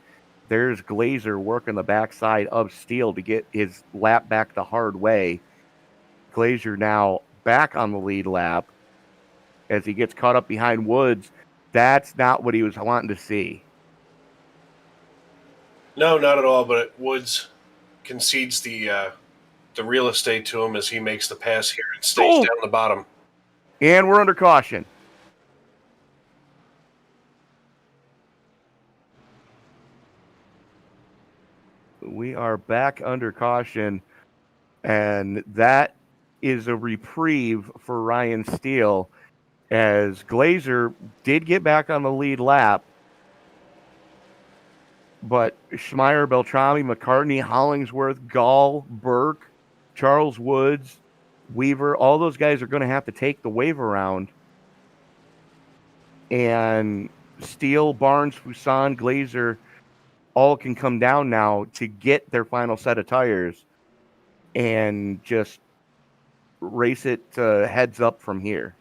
there's Glazer working the backside of Steele to get his lap back the hard way. Glazer now back on the lead lap as he gets caught up behind Woods. That's not what he was wanting to see. No, not at all, but Woods concedes the real estate to him as he makes the pass here and stays down the bottom. And we're under caution. We are back under caution, and that is a reprieve for Ryan Steele as Glazer did get back on the lead lap, but Schmeyer, Beltrami, McCartney, Hollingsworth, Gall, Burke, Charles Woods, Weaver, all those guys are going to have to take the wave around. And Steele, Barnes, Fuson, Glazer all can come down now to get their final set of tires and just race it heads up from here.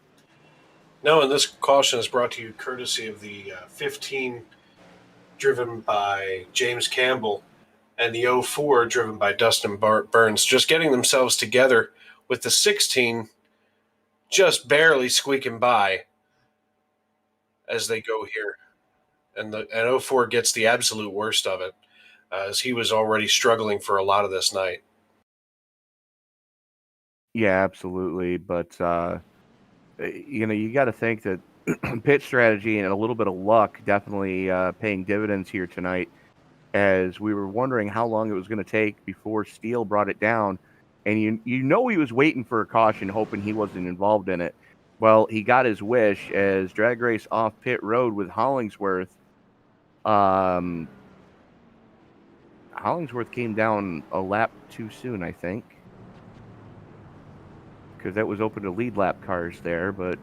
No, and this caution is brought to you courtesy of the 15 driven by James Campbell and the 04 driven by Dustin Burns, just getting themselves together with the 16 just barely squeaking by as they go here. And 04 gets the absolute worst of it as he was already struggling for a lot of this night. Yeah, absolutely. But, you got to think that pit strategy and a little bit of luck definitely paying dividends here tonight, as we were wondering how long it was going to take before Steele brought it down. And he was waiting for a caution, hoping he wasn't involved in it. Well, he got his wish as drag race off pit road with Hollingsworth. Hollingsworth came down a lap too soon, I think, because that was open to lead lap cars there. But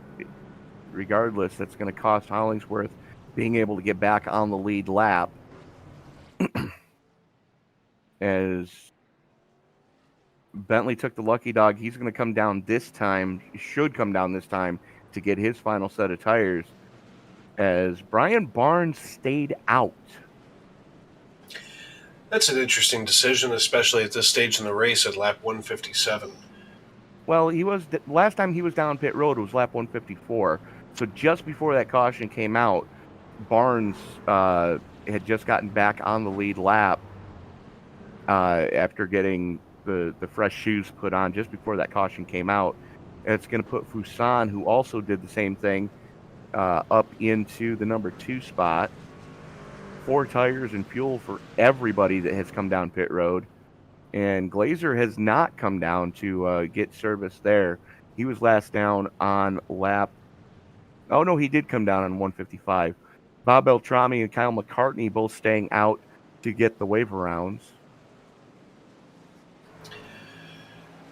regardless, that's going to cost Hollingsworth being able to get back on the lead lap. As Bentley took the lucky dog, he's going to come down this time, should come down this time to get his final set of tires, as Brian Barnes stayed out. That's an interesting decision, especially at this stage in the race at lap 157. Well, last time he was down pit road was lap 154. So just before that caution came out, Barnes had just gotten back on the lead lap after getting the fresh shoes put on just before that caution came out. And it's going to put Fuson, who also did the same thing, up into the number 2 spot. 4 tires and fuel for everybody that has come down pit road. And Glazer has not come down to get service there. He was last down on lap. Oh, no, he did come down on 155. Bob Beltrami and Kyle McCartney both staying out to get the waiver rounds.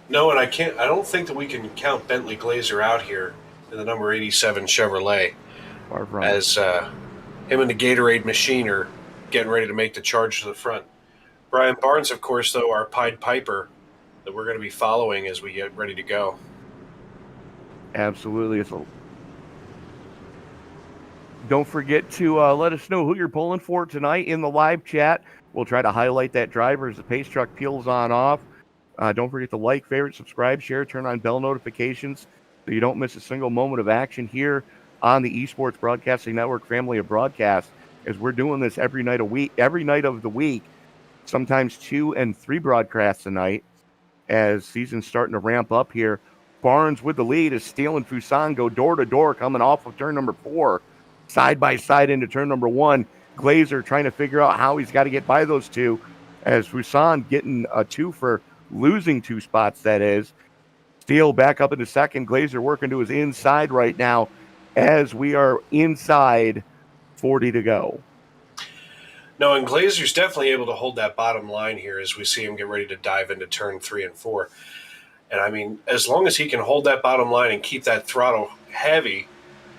No, and I don't think that we can count Bentley Glazer out here in the number 87 Chevrolet, as him and the Gatorade machine are getting ready to make the charge to the front. Brian Barnes, of course, though, our Pied Piper that we're going to be following as we get ready to go. Absolutely. Don't forget to let us know who you're pulling for tonight in the live chat. We'll try to highlight that driver as the pace truck peels on off. Don't forget to like, favorite, subscribe, share, turn on bell notifications so you don't miss a single moment of action here on the Esports Broadcasting Network family of broadcasts, as we're doing this every night of the week, sometimes 2 and 3 broadcasts a night as season's starting to ramp up here. Barnes with the lead as Steele and Fuson go door to door coming off of turn number 4, side by side into turn number 1. Glazer trying to figure out how he's got to get by those two, as Fuson getting a 2 for losing 2 spots, that is. Steele back up into second. Glazer working to his inside right now as we are inside 40 to go. No, and Glazer's definitely able to hold that bottom line here as we see him get ready to dive into turn 3 and 4. And I mean, as long as he can hold that bottom line and keep that throttle heavy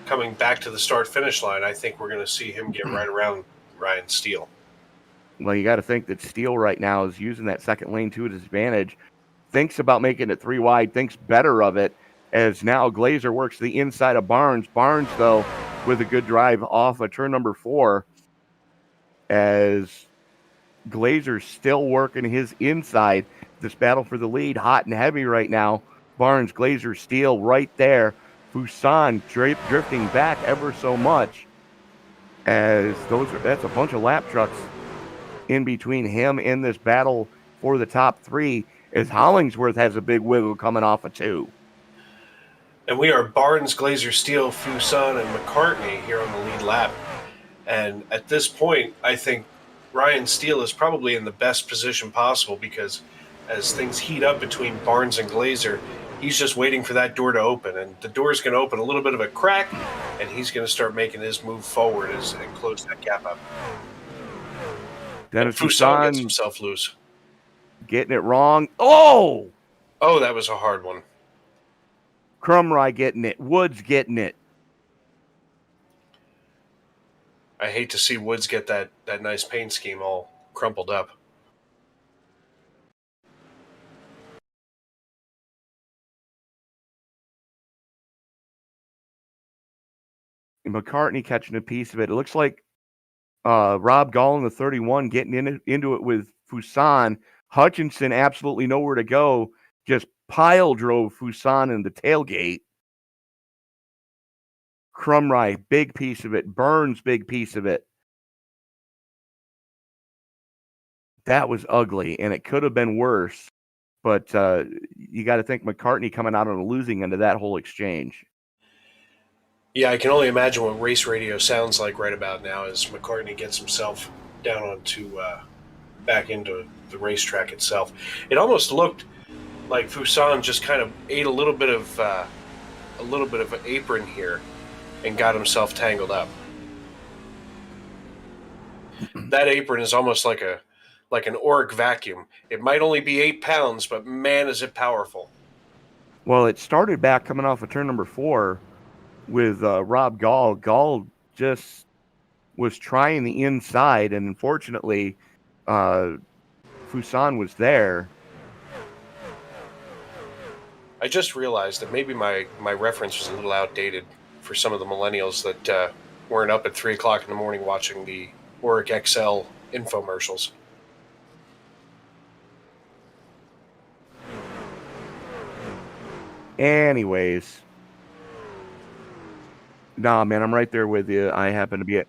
coming back to the start-finish line, I think we're going to see him get right around Ryan Steele. Well, you got to think that Steele right now is using that second lane to his advantage. Thinks about making it 3 wide, thinks better of it, as now Glazer works the inside of Barnes. Barnes, though, with a good drive off of turn number 4, as Glazer's still working his inside. This battle for the lead, hot and heavy right now. Barnes, Glazer, Steele right there. Fuson drifting back ever so much, as that's a bunch of lap trucks in between him in this battle for the top 3, as Hollingsworth has a big wiggle coming off of 2. And we are Barnes, Glazer, Steele, Fuson, and McCartney here on the lead lap. And at this point, I think Ryan Steele is probably in the best position possible, because as things heat up between Barnes and Glazer, he's just waiting for that door to open. And the door is going to open a little bit of a crack, and he's going to start making his move forward and close that gap up. Dennis Fuson gets himself loose. Getting it wrong. Oh, that was a hard one. Crumry getting it. Woods getting it. I hate to see Woods get that nice paint scheme all crumpled up. McCartney catching a piece of it. It looks like Rob Gall in the 31 getting into it with Fuson. Hutchinson absolutely nowhere to go. Just pile drove Fuson in the tailgate. Crumry, big piece of it. Burns, big piece of it. That was ugly, and it could have been worse. But you got to think McCartney coming out on the losing end of that whole exchange. Yeah, I can only imagine what race radio sounds like right about now as McCartney gets himself down onto back into the racetrack itself. It almost looked like Fuson just kind of ate a little bit of an apron here and got himself tangled up. That apron is almost like an Oric vacuum. It might only be 8 pounds, but man, is it powerful. Well, it started back coming off of turn number 4 with Rob Gall. Gall just was trying the inside, and unfortunately, Fuson was there. I just realized that maybe my reference was a little outdated for some of the millennials that weren't up at 3 o'clock in the morning watching the Oric XL infomercials. Anyways, nah, man, I'm right there with you. I happen to be a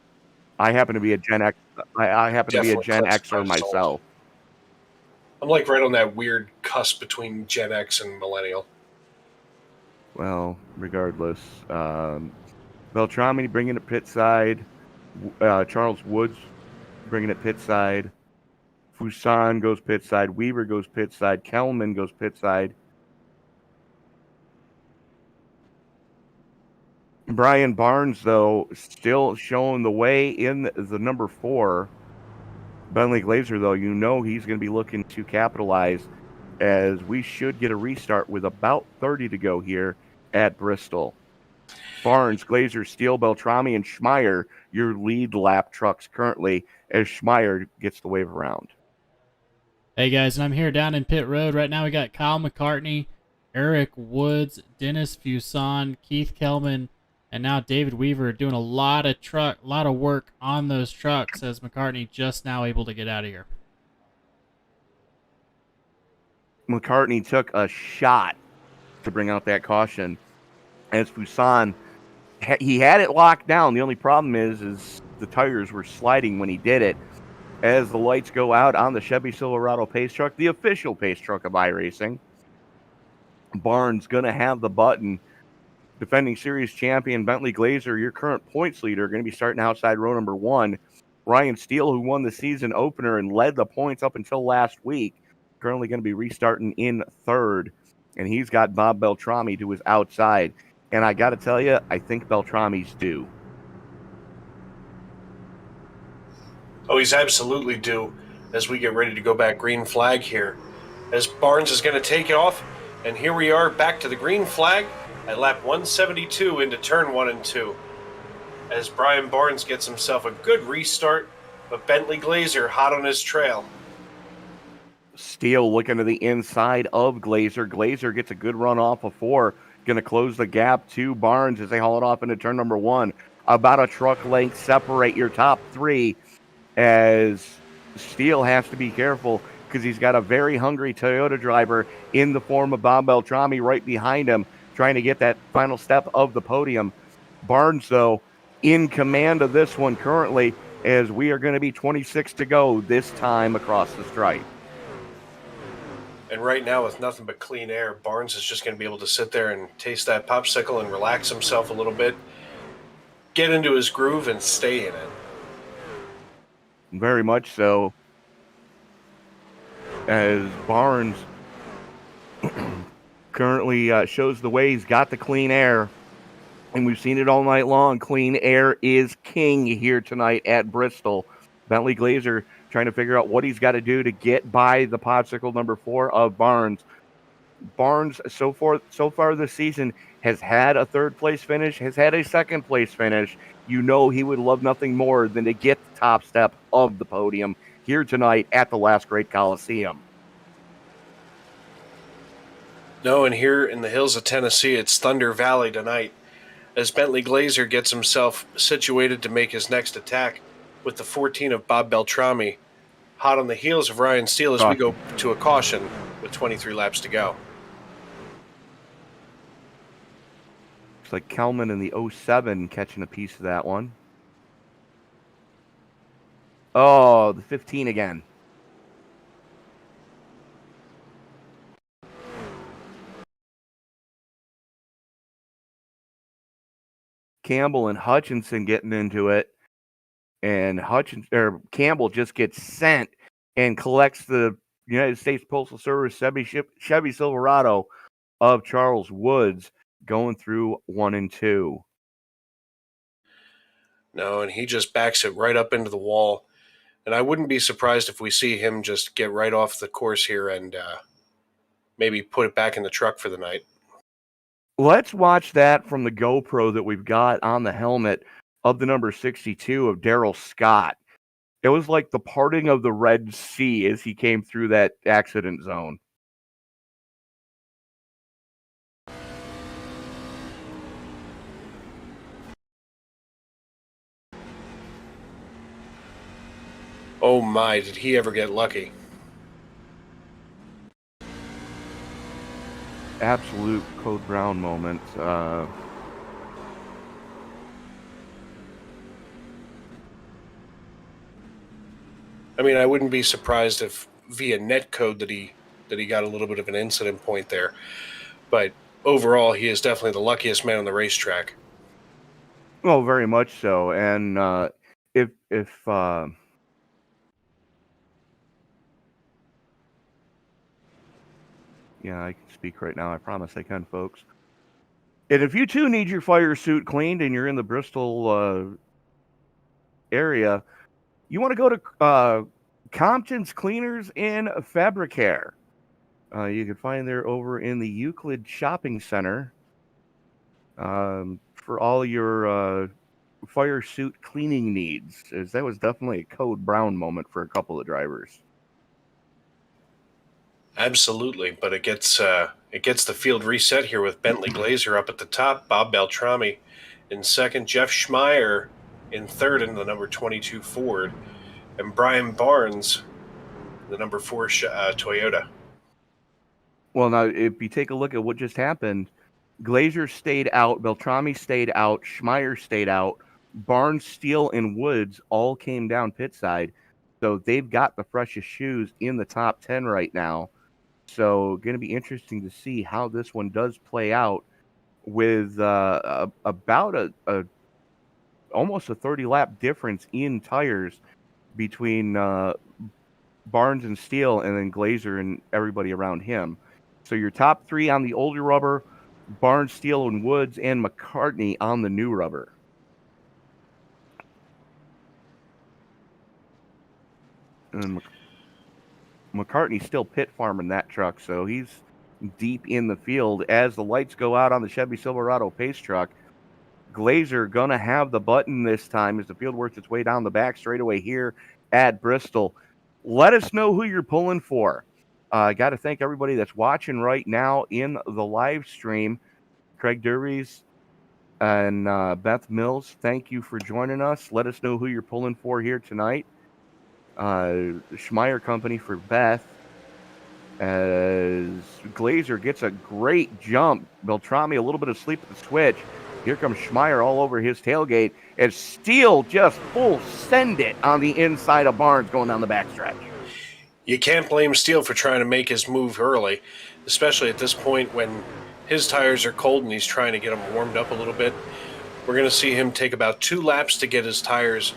Gen X. I happen to be a Gen Xer myself. I'm like right on that weird cusp between Gen X and millennial. Well, regardless, Beltrami bringing it pit side. Charles Woods bringing it pit side. Fuson goes pit side. Weaver goes pit side. Kelman goes pit side. Brian Barnes, though, still showing the way in the number 4. Bentley Glazer, though, you know he's going to be looking to capitalize, as we should get a restart with about 30 to go here at Bristol. Barnes, Glazer, Steele, Beltrami, and Schmeyer, your lead lap trucks currently, as Schmeyer gets the wave around. Hey guys, and I'm here down in pit road. Right now we got Kyle McCartney, Eric Woods, Dennis Fuson, Keith Kelman, and now David Weaver doing a lot of work on those trucks, as McCartney just now able to get out of here. McCartney took a shot to bring out that caution, as Fuson, he had it locked down. The only problem is the tires were sliding when he did it. As the lights go out on the Chevy Silverado pace truck, the official pace truck of iRacing, Barnes going to have the button. Defending series champion Bentley Glazer, your current points leader, going to be starting outside row number 1. Ryan Steele, who won the season opener and led the points up until last week, currently going to be restarting in 3rd. And he's got Bob Beltrami to his outside. And I got to tell you, I think Beltrami's due. Oh, he's absolutely due as we get ready to go back green flag here. As Barnes is going to take it off, and here we are back to the green flag at lap 172 into turn 1 and 2. As Brian Barnes gets himself a good restart, but Bentley Glazer hot on his trail. Steele looking to the inside of Glazer. Glazer gets a good run off of 4. Going to close the gap to Barnes as they haul it off into turn number 1. About a truck length separate your top 3, as Steele has to be careful because he's got a very hungry Toyota driver in the form of Bob Beltrami right behind him, trying to get that final step of the podium. Barnes, though, in command of this one currently, as we are going to be 26 to go this time across the stripe. And right now, with nothing but clean air, Barnes is just going to be able to sit there and taste that popsicle and relax himself a little bit, get into his groove, and stay in it. Very much so, as Barnes currently shows the way. He's got the clean air, and we've seen it all night long. Clean air is king here tonight at Bristol. Bentley Glazer trying to figure out what he's got to do to get by the popsicle number 4 of Barnes. Barnes, so far this season, has had a 3rd place finish, has had a 2nd place finish. You know he would love nothing more than to get the top step of the podium here tonight at the Last Great Coliseum. No, and here in the hills of Tennessee, it's Thunder Valley tonight, as Bentley Glazer gets himself situated to make his next attack with the 14 of Bob Beltrami, hot on the heels of Ryan Steele as we go to a caution with 23 laps to go. Looks like Kelman in the 07 catching a piece of that one. Oh, the 15 again. Campbell and Hutchinson getting into it, and Campbell just gets sent and collects the United States Postal Service Chevy Silverado of Charles Woods, going through 1 and 2. No, and he just backs it right up into the wall. And I wouldn't be surprised if we see him just get right off the course here and maybe put it back in the truck for the night. Let's watch that from the GoPro that we've got on the helmet of the number 62 of Daryl Scott. It was like the parting of the Red Sea as he came through that accident zone. Oh my, did he ever get lucky? Absolute Code Brown moment. I mean, I wouldn't be surprised if via netcode that he got a little bit of an incident point there. But overall, he is definitely the luckiest man on the racetrack. Oh, very much so. And if Yeah, I can speak right now. I promise I can, folks. And if you too need your fire suit cleaned and you're in the Bristol area, you want to go to Compton's Cleaners and Fabricare. You can find there over in the Euclid Shopping Center for all your fire suit cleaning needs. As that was definitely a code brown moment for a couple of drivers. Absolutely, but it gets the field reset here with Bentley Glazer up at the top, Bob Beltrami in second, Jeff Schmeyer in third in the number 22 Ford, and Brian Barnes, the number 4 Toyota. Well, now if you take a look at what just happened, Glazer stayed out, Beltrami stayed out, Schmeyer stayed out, Barnes, Steele, and Woods all came down pit side. So they've got the freshest shoes in the top 10 right now. So going to be interesting to see how this one does play out with about a almost a 30 lap difference in tires between Barnes and Steele, and then Glazer and everybody around him. So your top 3 on the older rubber, Barnes, Steele, and Woods, and McCartney on the new rubber. And McCartney's still pit farming that truck, so he's deep in the field. As the lights go out on the Chevy Silverado pace truck, Glazer gonna have the button this time as the field works its way down the back straightaway here at Bristol. Let us know who you're pulling for. I got to thank everybody that's watching right now in the live stream. Craig Derries and Beth Mills, thank you for joining us. Let us know who you're pulling for here tonight. The Schmeyer Company for Beth. As Glazer gets a great jump. Beltrami a little bit of sleep at the switch. Here comes Schmeyer all over his tailgate. As Steele just full send it on the inside of Barnes going down the backstretch. You can't blame Steele for trying to make his move early, especially at this point when his tires are cold and he's trying to get them warmed up a little bit. We're going to see him take about 2 laps to get his tires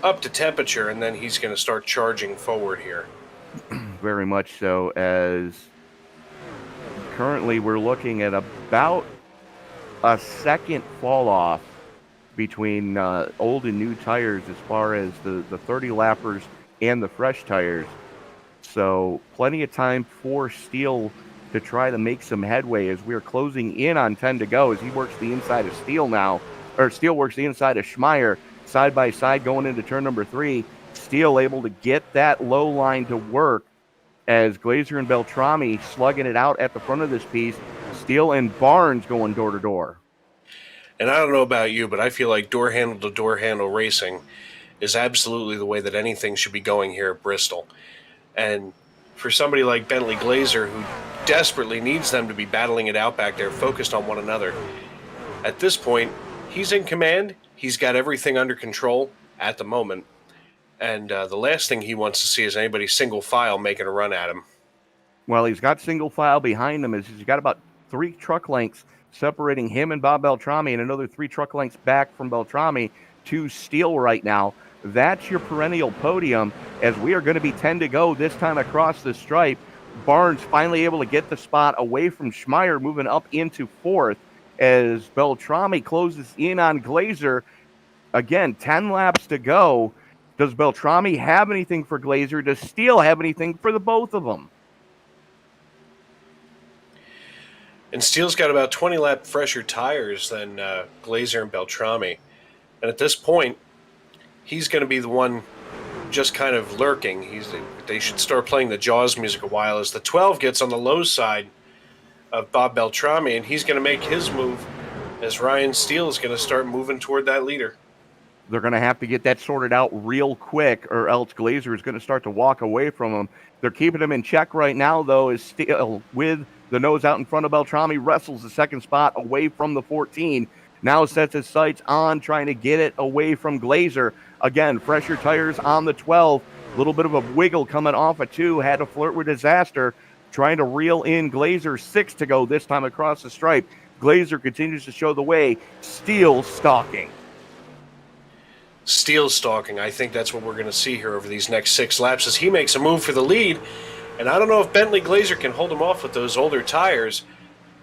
up to temperature, and then he's going to start charging forward here. Very much so, as currently we're looking at about a second fall off between old and new tires as far as the 30 lappers and the fresh tires. So plenty of time for Steele to try to make some headway as we are closing in on 10 to go as he works the inside of Steele now, or Steele works the inside of Schmeyer side by side going into turn number 3. Steele able to get that low line to work as Glazer and Beltrami slugging it out at the front of this piece. Steele and Barnes going door to door. And I don't know about you, but I feel like door handle to door handle racing is absolutely the way that anything should be going here at Bristol. And for somebody like Bentley Glazer, who desperately needs them to be battling it out back there, focused on one another, at this point, he's in command. He's got everything under control at the moment. And the last thing he wants to see is anybody single file making a run at him. Well, he's got single file behind him. He's got about 3 truck lengths separating him and Bob Beltrami, and another 3 truck lengths back from Beltrami to Steele right now. That's your perennial podium as we are going to be 10 to go this time across the stripe. Barnes finally able to get the spot away from Schmeyer, moving up into 4th as Beltrami closes in on Glazer. Again, 10 laps to go. Does Beltrami have anything for Glazer? Does Steele have anything for the both of them? And Steele's got about 20 lap fresher tires than Glazer and Beltrami. And at this point, he's going to be the one just kind of lurking. They should start playing the Jaws music a while as the 12 gets on the low side of Bob Beltrami, and he's going to make his move as Ryan Steele is going to start moving toward that leader. They're going to have to get that sorted out real quick, or else Glazer is going to start to walk away from him. They're keeping him in check right now, though, as Steele, with the nose out in front of Beltrami, wrestles the second spot away from the 14. Now sets his sights on trying to get it away from Glazer. Again, fresher tires on the 12. A little bit of a wiggle coming off a 2. Had to flirt with disaster. Trying to reel in Glazer. 6 to go this time across the stripe. Glazer continues to show the way. Steele stalking. Steele stalking. I think that's what we're going to see here over these next 6 laps as he makes a move for the lead. And I don't know if Bentley Glazer can hold him off with those older tires,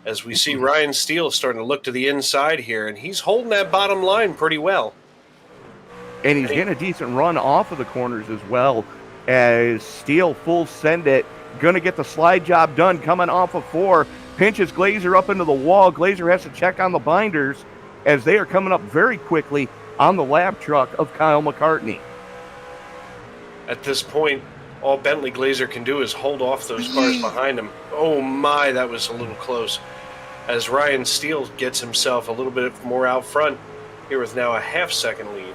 as we see Ryan Steele starting to look to the inside here, and he's holding that bottom line pretty well. And he's getting a decent run off of the corners as well, as Steele full send it, going to get the slide job done, coming off of 4, pinches Glazer up into the wall. Glazer has to check on the binders as they are coming up very quickly on the lab truck of Kyle McCartney. At this point, all Bentley Glazer can do is hold off those cars behind him. Oh my, that was a little close. As Ryan Steele gets himself a little bit more out front, here with now a half-second lead.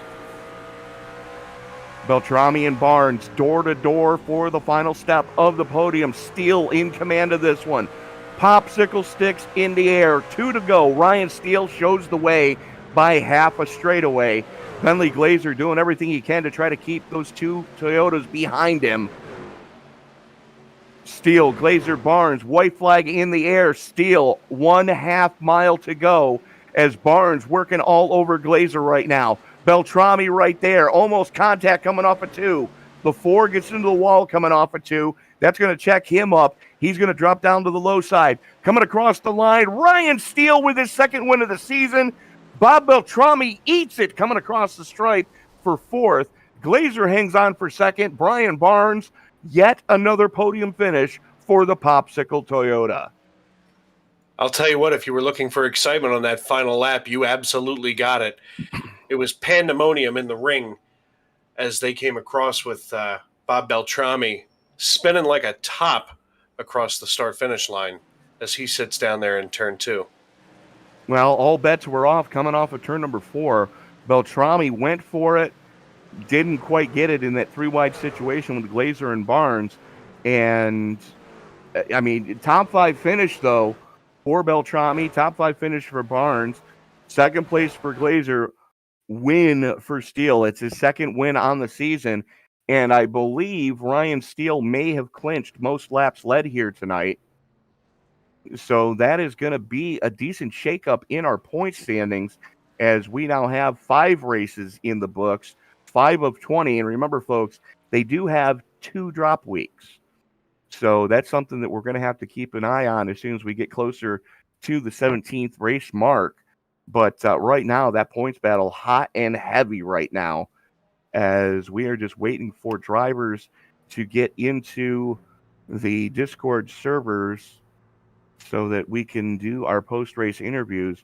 Beltrami and Barnes door to door for the final step of the podium. Steele in command of this one. Popsicle sticks in the air, 2 to go. Ryan Steele shows the way by half a straightaway. Bentley Glazer doing everything he can to try to keep those 2 Toyotas behind him. Steele, Glazer, Barnes, white flag in the air. Steele, 1/2 mile to go as Barnes working all over Glazer right now. Beltrami right there, almost contact coming off of 2. The 4 gets into the wall coming off of 2. That's going to check him up. He's going to drop down to the low side. Coming across the line, Ryan Steele with his 2nd win of the season. Bob Beltrami eats it coming across the stripe for 4th. Glazer hangs on for 2nd. Brian Barnes, yet another podium finish for the Popsicle Toyota. I'll tell you what, if you were looking for excitement on that final lap, you absolutely got it. It was pandemonium in the ring as they came across with Bob Beltrami spinning like a top across the start-finish line as he sits down there in turn 2. Well, all bets were off coming off of turn number 4. Beltrami went for it, didn't quite get it in that 3-wide situation with Glazer and Barnes. And, I mean, top 5 finish, though, for Beltrami, top 5 finish for Barnes, 2nd place for Glazer, win for Steele. It's his 2nd win on the season. And I believe Ryan Steele may have clinched most laps led here tonight. So that is going to be a decent shakeup in our point standings as we now have 5 races in the books, 5 of 20. And remember, folks, they do have 2 drop weeks. So that's something that we're going to have to keep an eye on as soon as we get closer to the 17th race mark. But right now, that points battle hot and heavy right now as we are just waiting for drivers to get into the Discord servers so that we can do our post-race interviews.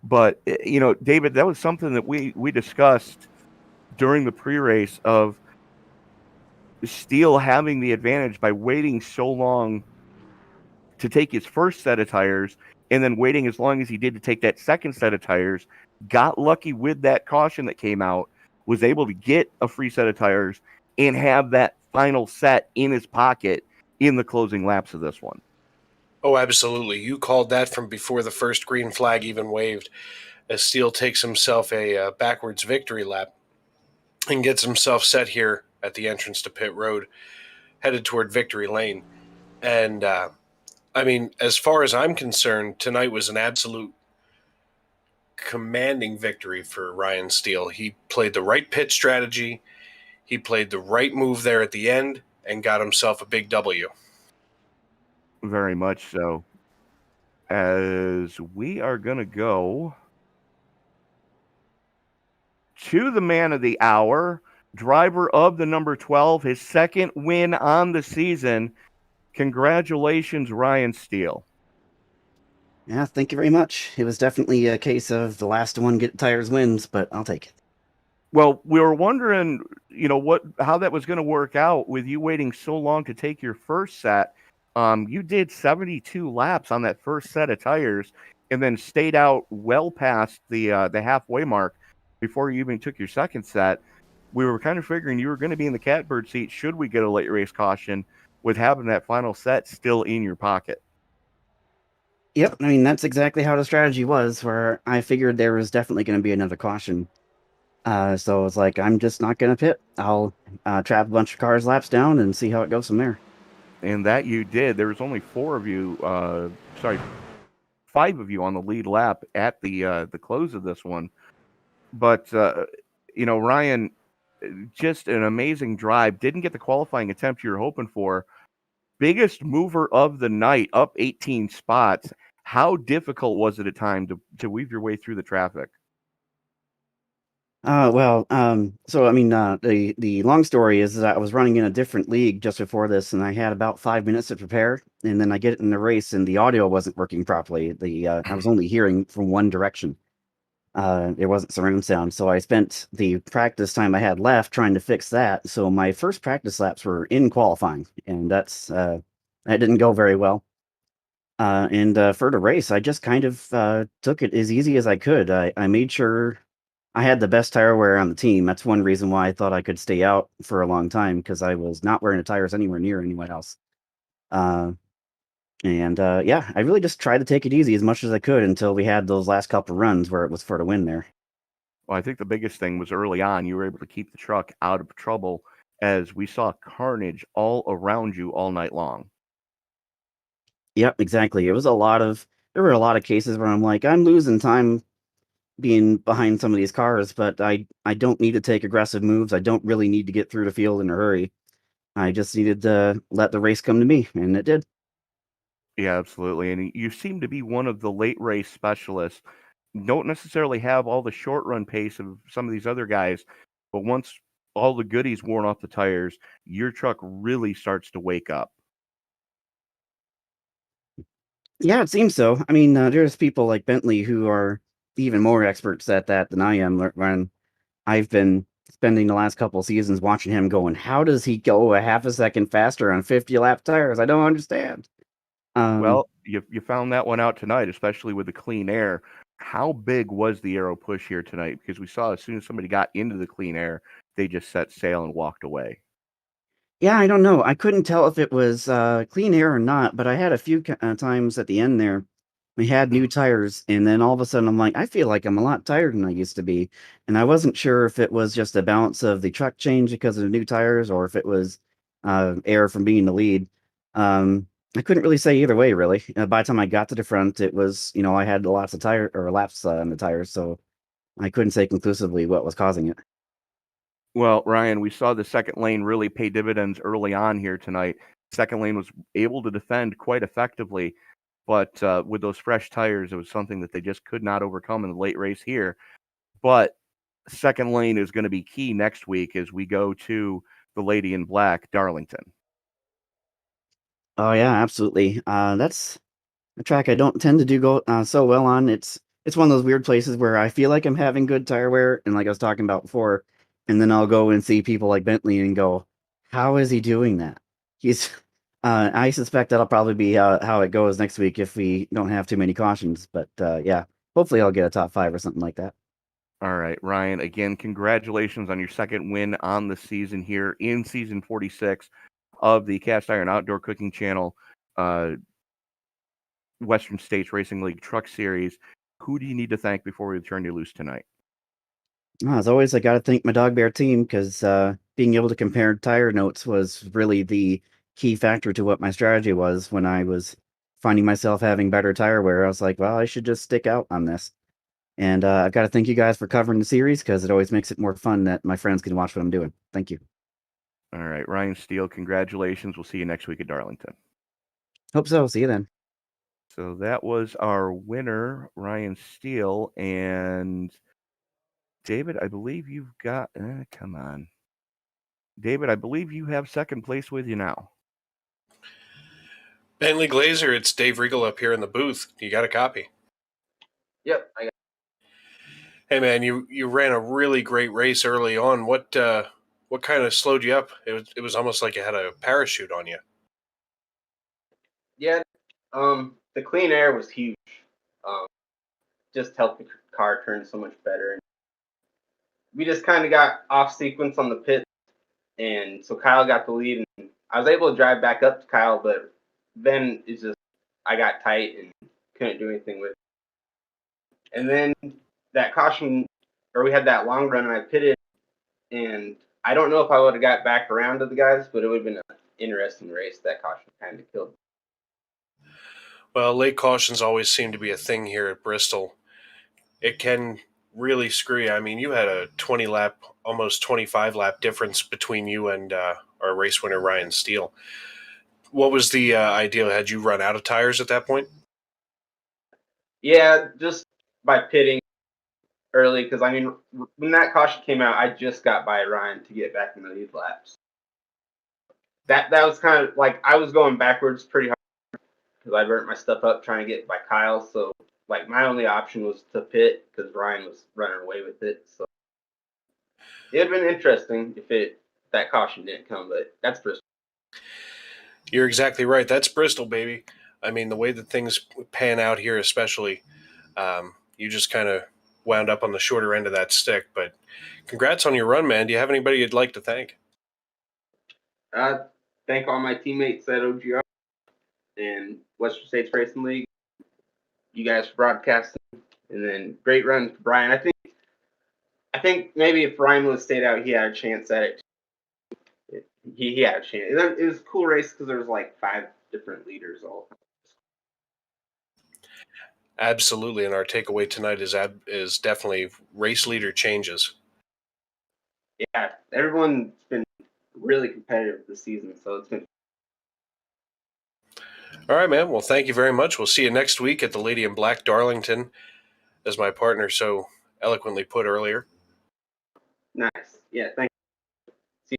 But, you know, David, that was something that we discussed during the pre-race of Steele having the advantage by waiting so long to take his first set of tires and then waiting as long as he did to take that second set of tires, got lucky with that caution that came out, was able to get a free set of tires and have that final set in his pocket in the closing laps of this one. Oh, absolutely. You called that from before the first green flag even waved, as Steele takes himself a backwards victory lap and gets himself set here at the entrance to pit road, headed toward victory lane. And, I mean, as far as I'm concerned, tonight was an absolute commanding victory for Ryan Steele. He played the right pit strategy. He played the right move there at the end and got himself a big W. Very much so. As we are going to go to the man of the hour, driver of the number 12, his 2nd win on the season. Congratulations, Ryan Steele. Yeah, thank you very much. It was definitely a case of the last one get tires wins, but I'll take it. Well, we were wondering, you know, how that was going to work out with you waiting so long to take your first set. You did 72 laps on that first set of tires and then stayed out well past the halfway mark before you even took your second set. We were kind of figuring you were going to be in the catbird seat should we get a late race caution with having that final set still in your pocket. Yep, I mean, that's exactly how the strategy was, where I figured there was definitely going to be another caution. So it's like, I'm just not going to pit. I'll trap a bunch of cars laps down and see how it goes from there. And that you did. There was only 5 of you on the lead lap at the close of this one. But, you know, Ryan, just an amazing drive. Didn't get the qualifying attempt you were hoping for. biggest mover of the night, up 18 spots. How difficult was it at time to weave your way through the traffic? So I mean, the long story is that I was running in a different league just before this, and I had about 5 minutes to prepare, and then I get in the race, and the audio wasn't working properly. I was only hearing from one direction. It wasn't surround sound, so I spent the practice time I had left trying to fix that. So my first practice laps were in qualifying, and that didn't go very well. And for the race, I just kind of took it as easy as I could. I made sure I had the best tire wear on the team. That's one reason why I thought I could stay out for a long time because I was not wearing the tires anywhere near anyone else. Uh, and yeah, I really just tried to take it easy as much as I could until we had those last couple runs where it was for the win there. Well, I think the biggest thing was early on, you were able to keep the truck out of trouble as we saw carnage all around you all night long. Yep, exactly. There were a lot of cases where I'm like, I'm losing time being behind some of these cars, but I don't need to take aggressive moves. I don't really need to get through the field in a hurry. I just needed to let the race come to me, and it did. Yeah, absolutely. And you seem to be one of the late race specialists. Don't necessarily have all the short run pace of some of these other guys, but once all the goodies worn off the tires, your truck really starts to wake up. Yeah, it seems so. I mean, there's people like Bentley who are even more experts at that than I am. When I've been spending the last couple seasons watching him going, how does he go a half a second faster on 50 lap tires? I don't understand. Um, Well, you found that one out tonight, especially with the clean air. How big was the aero push here tonight? Because we saw as soon as somebody got into the clean air, they just set sail and walked away. Yeah, I don't know. I couldn't tell if it was clean air or not, but I had a few times at the end there. We had new tires, and then all of a sudden I'm like, I feel like I'm a lot tired than I used to be. And I wasn't sure if it was just a balance of the truck change because of the new tires or if it was air from being the lead. I couldn't really say either way, really. By the time I got to the front, it was, I had lots of tire or laps on the tires, so I couldn't say conclusively what was causing it. Well, Ryan, we saw the second lane really pay dividends early on here tonight. Second lane was able to defend quite effectively, but with those fresh tires, it was something that they just could not overcome in the late race here. But second lane is going to be key next week as we go to the Lady in Black, Darlington. Oh yeah, absolutely. That's a track I don't tend to do go so well on. It's one of those weird places where I feel like I'm having good tire wear, and like I was talking about before, and then I'll go and see people like Bentley and go, "How is he doing that?" He's. I suspect that'll probably be how it goes next week if we don't have too many cautions. But yeah, hopefully I'll get a top 5 or something like that. All right, Ryan, again, congratulations on your second win on the season here in season 46 of the Cast Iron Outdoor Cooking Channel Western States Racing League Truck Series. Who do you need to thank before we turn you loose tonight? As always, I got to thank my Dog Bear team because being able to compare tire notes was really the key factor to what my strategy was when I was finding myself having better tire wear. I was like, well, I should just stick out on this. And I've got to thank you guys for covering the series because it always makes it more fun that my friends can watch what I'm doing. Thank you. All right, Ryan Steele, congratulations. We'll see you next week at Darlington. Hope so. See you then. So that was our winner, Ryan Steele. And David, I believe you've got, come on. David, I believe you have second place with you now. Bentley Glazer, it's Dave Regal up here in the booth. You got a copy? Yep. Hey man, you ran a really great race early on. What kind of slowed you up? It was almost like you had a parachute on you. Yeah. The clean air was huge. Um, just helped the car turn so much better. We just kind of got off sequence on the pit, and so Kyle got the lead, and I was able to drive back up to Kyle, but then it's just I got tight and couldn't do anything with it. And then that caution, or we had that long run, and I pitted, and I don't know if I would have got back around to the guys, but it would have been an interesting race. That caution kind of killed me. Well, late cautions always seem to be a thing here at Bristol. It can really screw you. I mean, you had a 20 lap, almost 25 lap difference between you and our race winner Ryan Steele. What was the ideal? Had you run out of tires at that point? Yeah, just by pitting early, because I mean, when that caution came out, I just got by Ryan to get back in the lead laps. That was kind of like I was going backwards pretty hard because I burnt my stuff up trying to get by Kyle. So like my only option was to pit because Ryan was running away with it. So it'd been interesting if that caution didn't come, but that's Bristol. You're exactly right. That's Bristol, baby. I mean, the way that things pan out here, especially, you just kind of wound up on the shorter end of that stick. But congrats on your run, man. Do you have anybody you'd like to thank? Thank all my teammates at OGR and Western States Racing League. You guys for broadcasting, and then great run for Brian. I think maybe if Ryan would have stayed out, he had a chance at it. He had a chance. It was a cool race because there was like 5 different leaders all. Absolutely, and our takeaway tonight is definitely race leader changes. Yeah, everyone's been really competitive this season, so it's been. All right, man. Well, thank you very much. We'll see you next week at the Lady in Black Darlington, as my partner so eloquently put earlier. Nice. Yeah, thank you.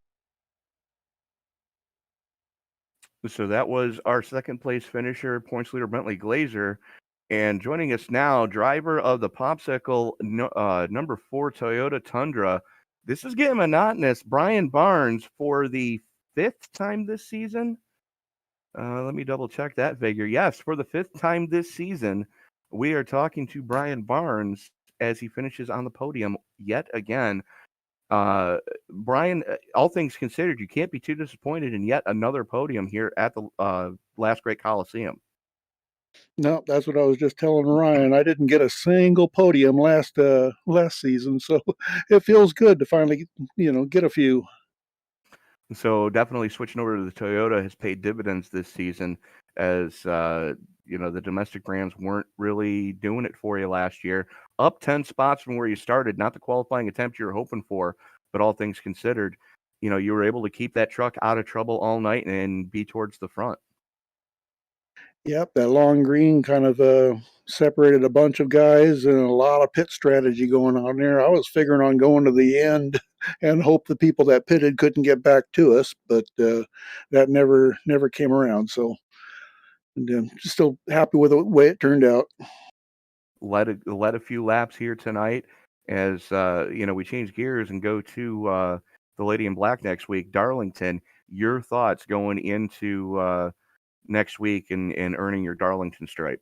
So that was our second place finisher, points leader Bentley Glazer. And joining us now, driver of the Popsicle number 4 Toyota Tundra. This is getting monotonous. Brian Barnes for the 5th time this season. Let me double check that figure. Yes, for the 5th time this season, we are talking to Brian Barnes as he finishes on the podium yet again. Brian, all things considered, you can't be too disappointed in yet another podium here at the Last Great Coliseum. No, that's what I was just telling Ryan. I didn't get a single podium last season, so it feels good to finally, get a few. So definitely switching over to the Toyota has paid dividends this season, as the domestic brands weren't really doing it for you last year. Up 10 spots from where you started, not the qualifying attempt you were hoping for, but all things considered, you were able to keep that truck out of trouble all night and be towards the front. Yep, that long green kind of separated a bunch of guys and a lot of pit strategy going on there. I was figuring on going to the end and hope the people that pitted couldn't get back to us, but that never came around. So just still happy with the way it turned out. Led a few laps here tonight as we change gears and go to the Lady in Black next week, Darlington. Your thoughts going into next week and earning your Darlington stripe?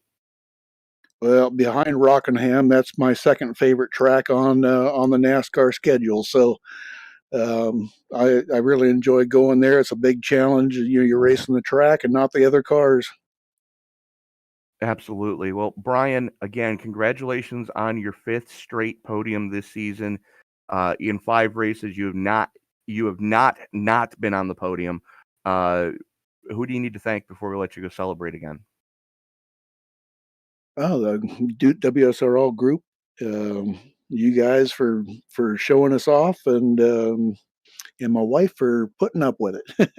Well, behind Rockingham, that's my second favorite track on the NASCAR schedule. So I really enjoy going there. It's a big challenge. You're racing the track and not the other cars. Absolutely. Well, Brian, again, congratulations on your 5th straight podium this season. In 5 races, you have not been on the podium. Who do you need to thank before we let you go celebrate again? Oh, the Wsrl group. You guys for showing us off, and my wife for putting up with it.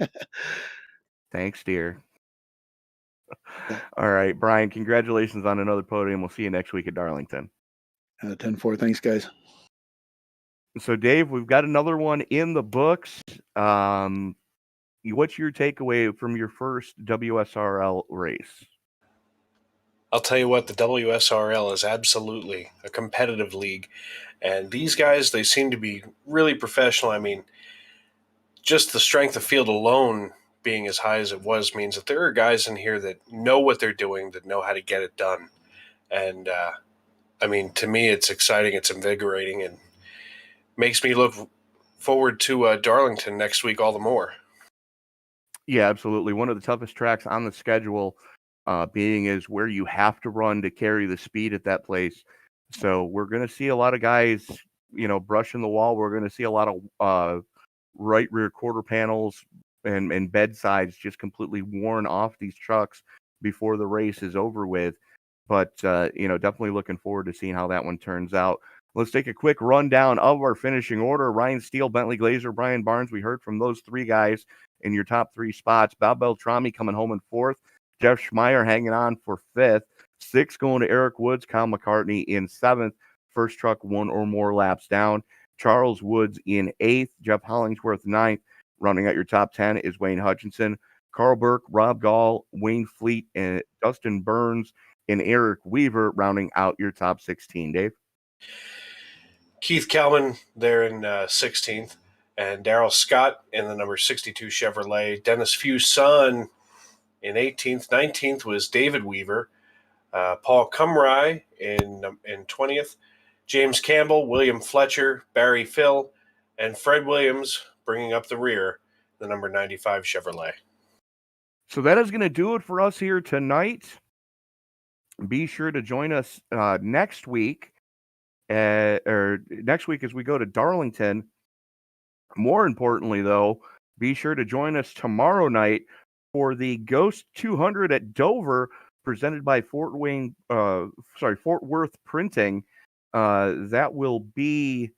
Thanks, dear. All right, Brian, congratulations on another podium. We'll see you next week at Darlington. 10-4. Thanks, guys. So, Dave, we've got another one in the books. What's your takeaway from your first WSRL race? I'll tell you what, the WSRL is absolutely a competitive league. And these guys, they seem to be really professional. I mean, just the strength of field alone being as high as it was means that there are guys in here that know what they're doing, that know how to get it done. And, to me, it's exciting, it's invigorating, and makes me look forward to Darlington next week all the more. Yeah, absolutely. One of the toughest tracks on the schedule, being is where you have to run to carry the speed at that place. So we're going to see a lot of guys, brushing the wall. We're going to see a lot of right rear quarter panels and bed sides just completely worn off these trucks before the race is over with. But, definitely looking forward to seeing how that one turns out. Let's take a quick rundown of our finishing order. Ryan Steele, Bentley Glazer, Brian Barnes. We heard from those 3 guys. in your top 3 spots. Bob Beltrami coming home in 4th. Jeff Schmeyer hanging on for 5th. 6th going to Eric Woods. Kyle McCartney in 7th. First truck 1 or more laps down. Charles Woods in 8th. Jeff Hollingsworth 9th. Rounding out your top 10 is Wayne Hutchinson. Carl Burke, Rob Gall, Wayne Fleet, and Dustin Burns, and Eric Weaver rounding out your top 16, Dave. Keith Kelman there in 16th, and Daryl Scott in the number 62 Chevrolet. Dennis Fuson in 18th. 19th was David Weaver. Paul Cumry in 20th. James Campbell, William Fletcher, Barry Phil, and Fred Williams bringing up the rear, the number 95 Chevrolet. So that is going to do it for us here tonight. Be sure to join us next week, as we go to Darlington. More importantly, though, be sure to join us tomorrow night for the Ghost 200 at Dover, presented by Fort Worth Printing. That will be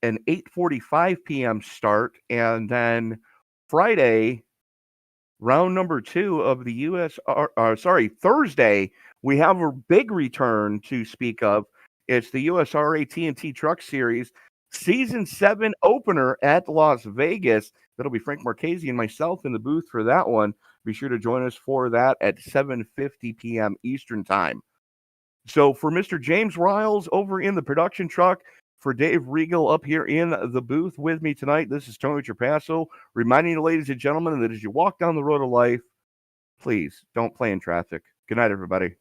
an 8:45 p.m. start, and then Friday, round number 2 of the Thursday, we have a big return to speak of. It's the USRA TNT Truck Series Season 7 opener at Las Vegas. That'll be Frank Marchese and myself in the booth for that one. Be sure to join us for that at 7:50 p.m. Eastern Time. So for Mr. James Riles over in the production truck, for Dave Regal up here in the booth with me tonight, this is Tony Trapasso, reminding you, ladies and gentlemen, that as you walk down the road of life, please don't play in traffic. Good night, everybody.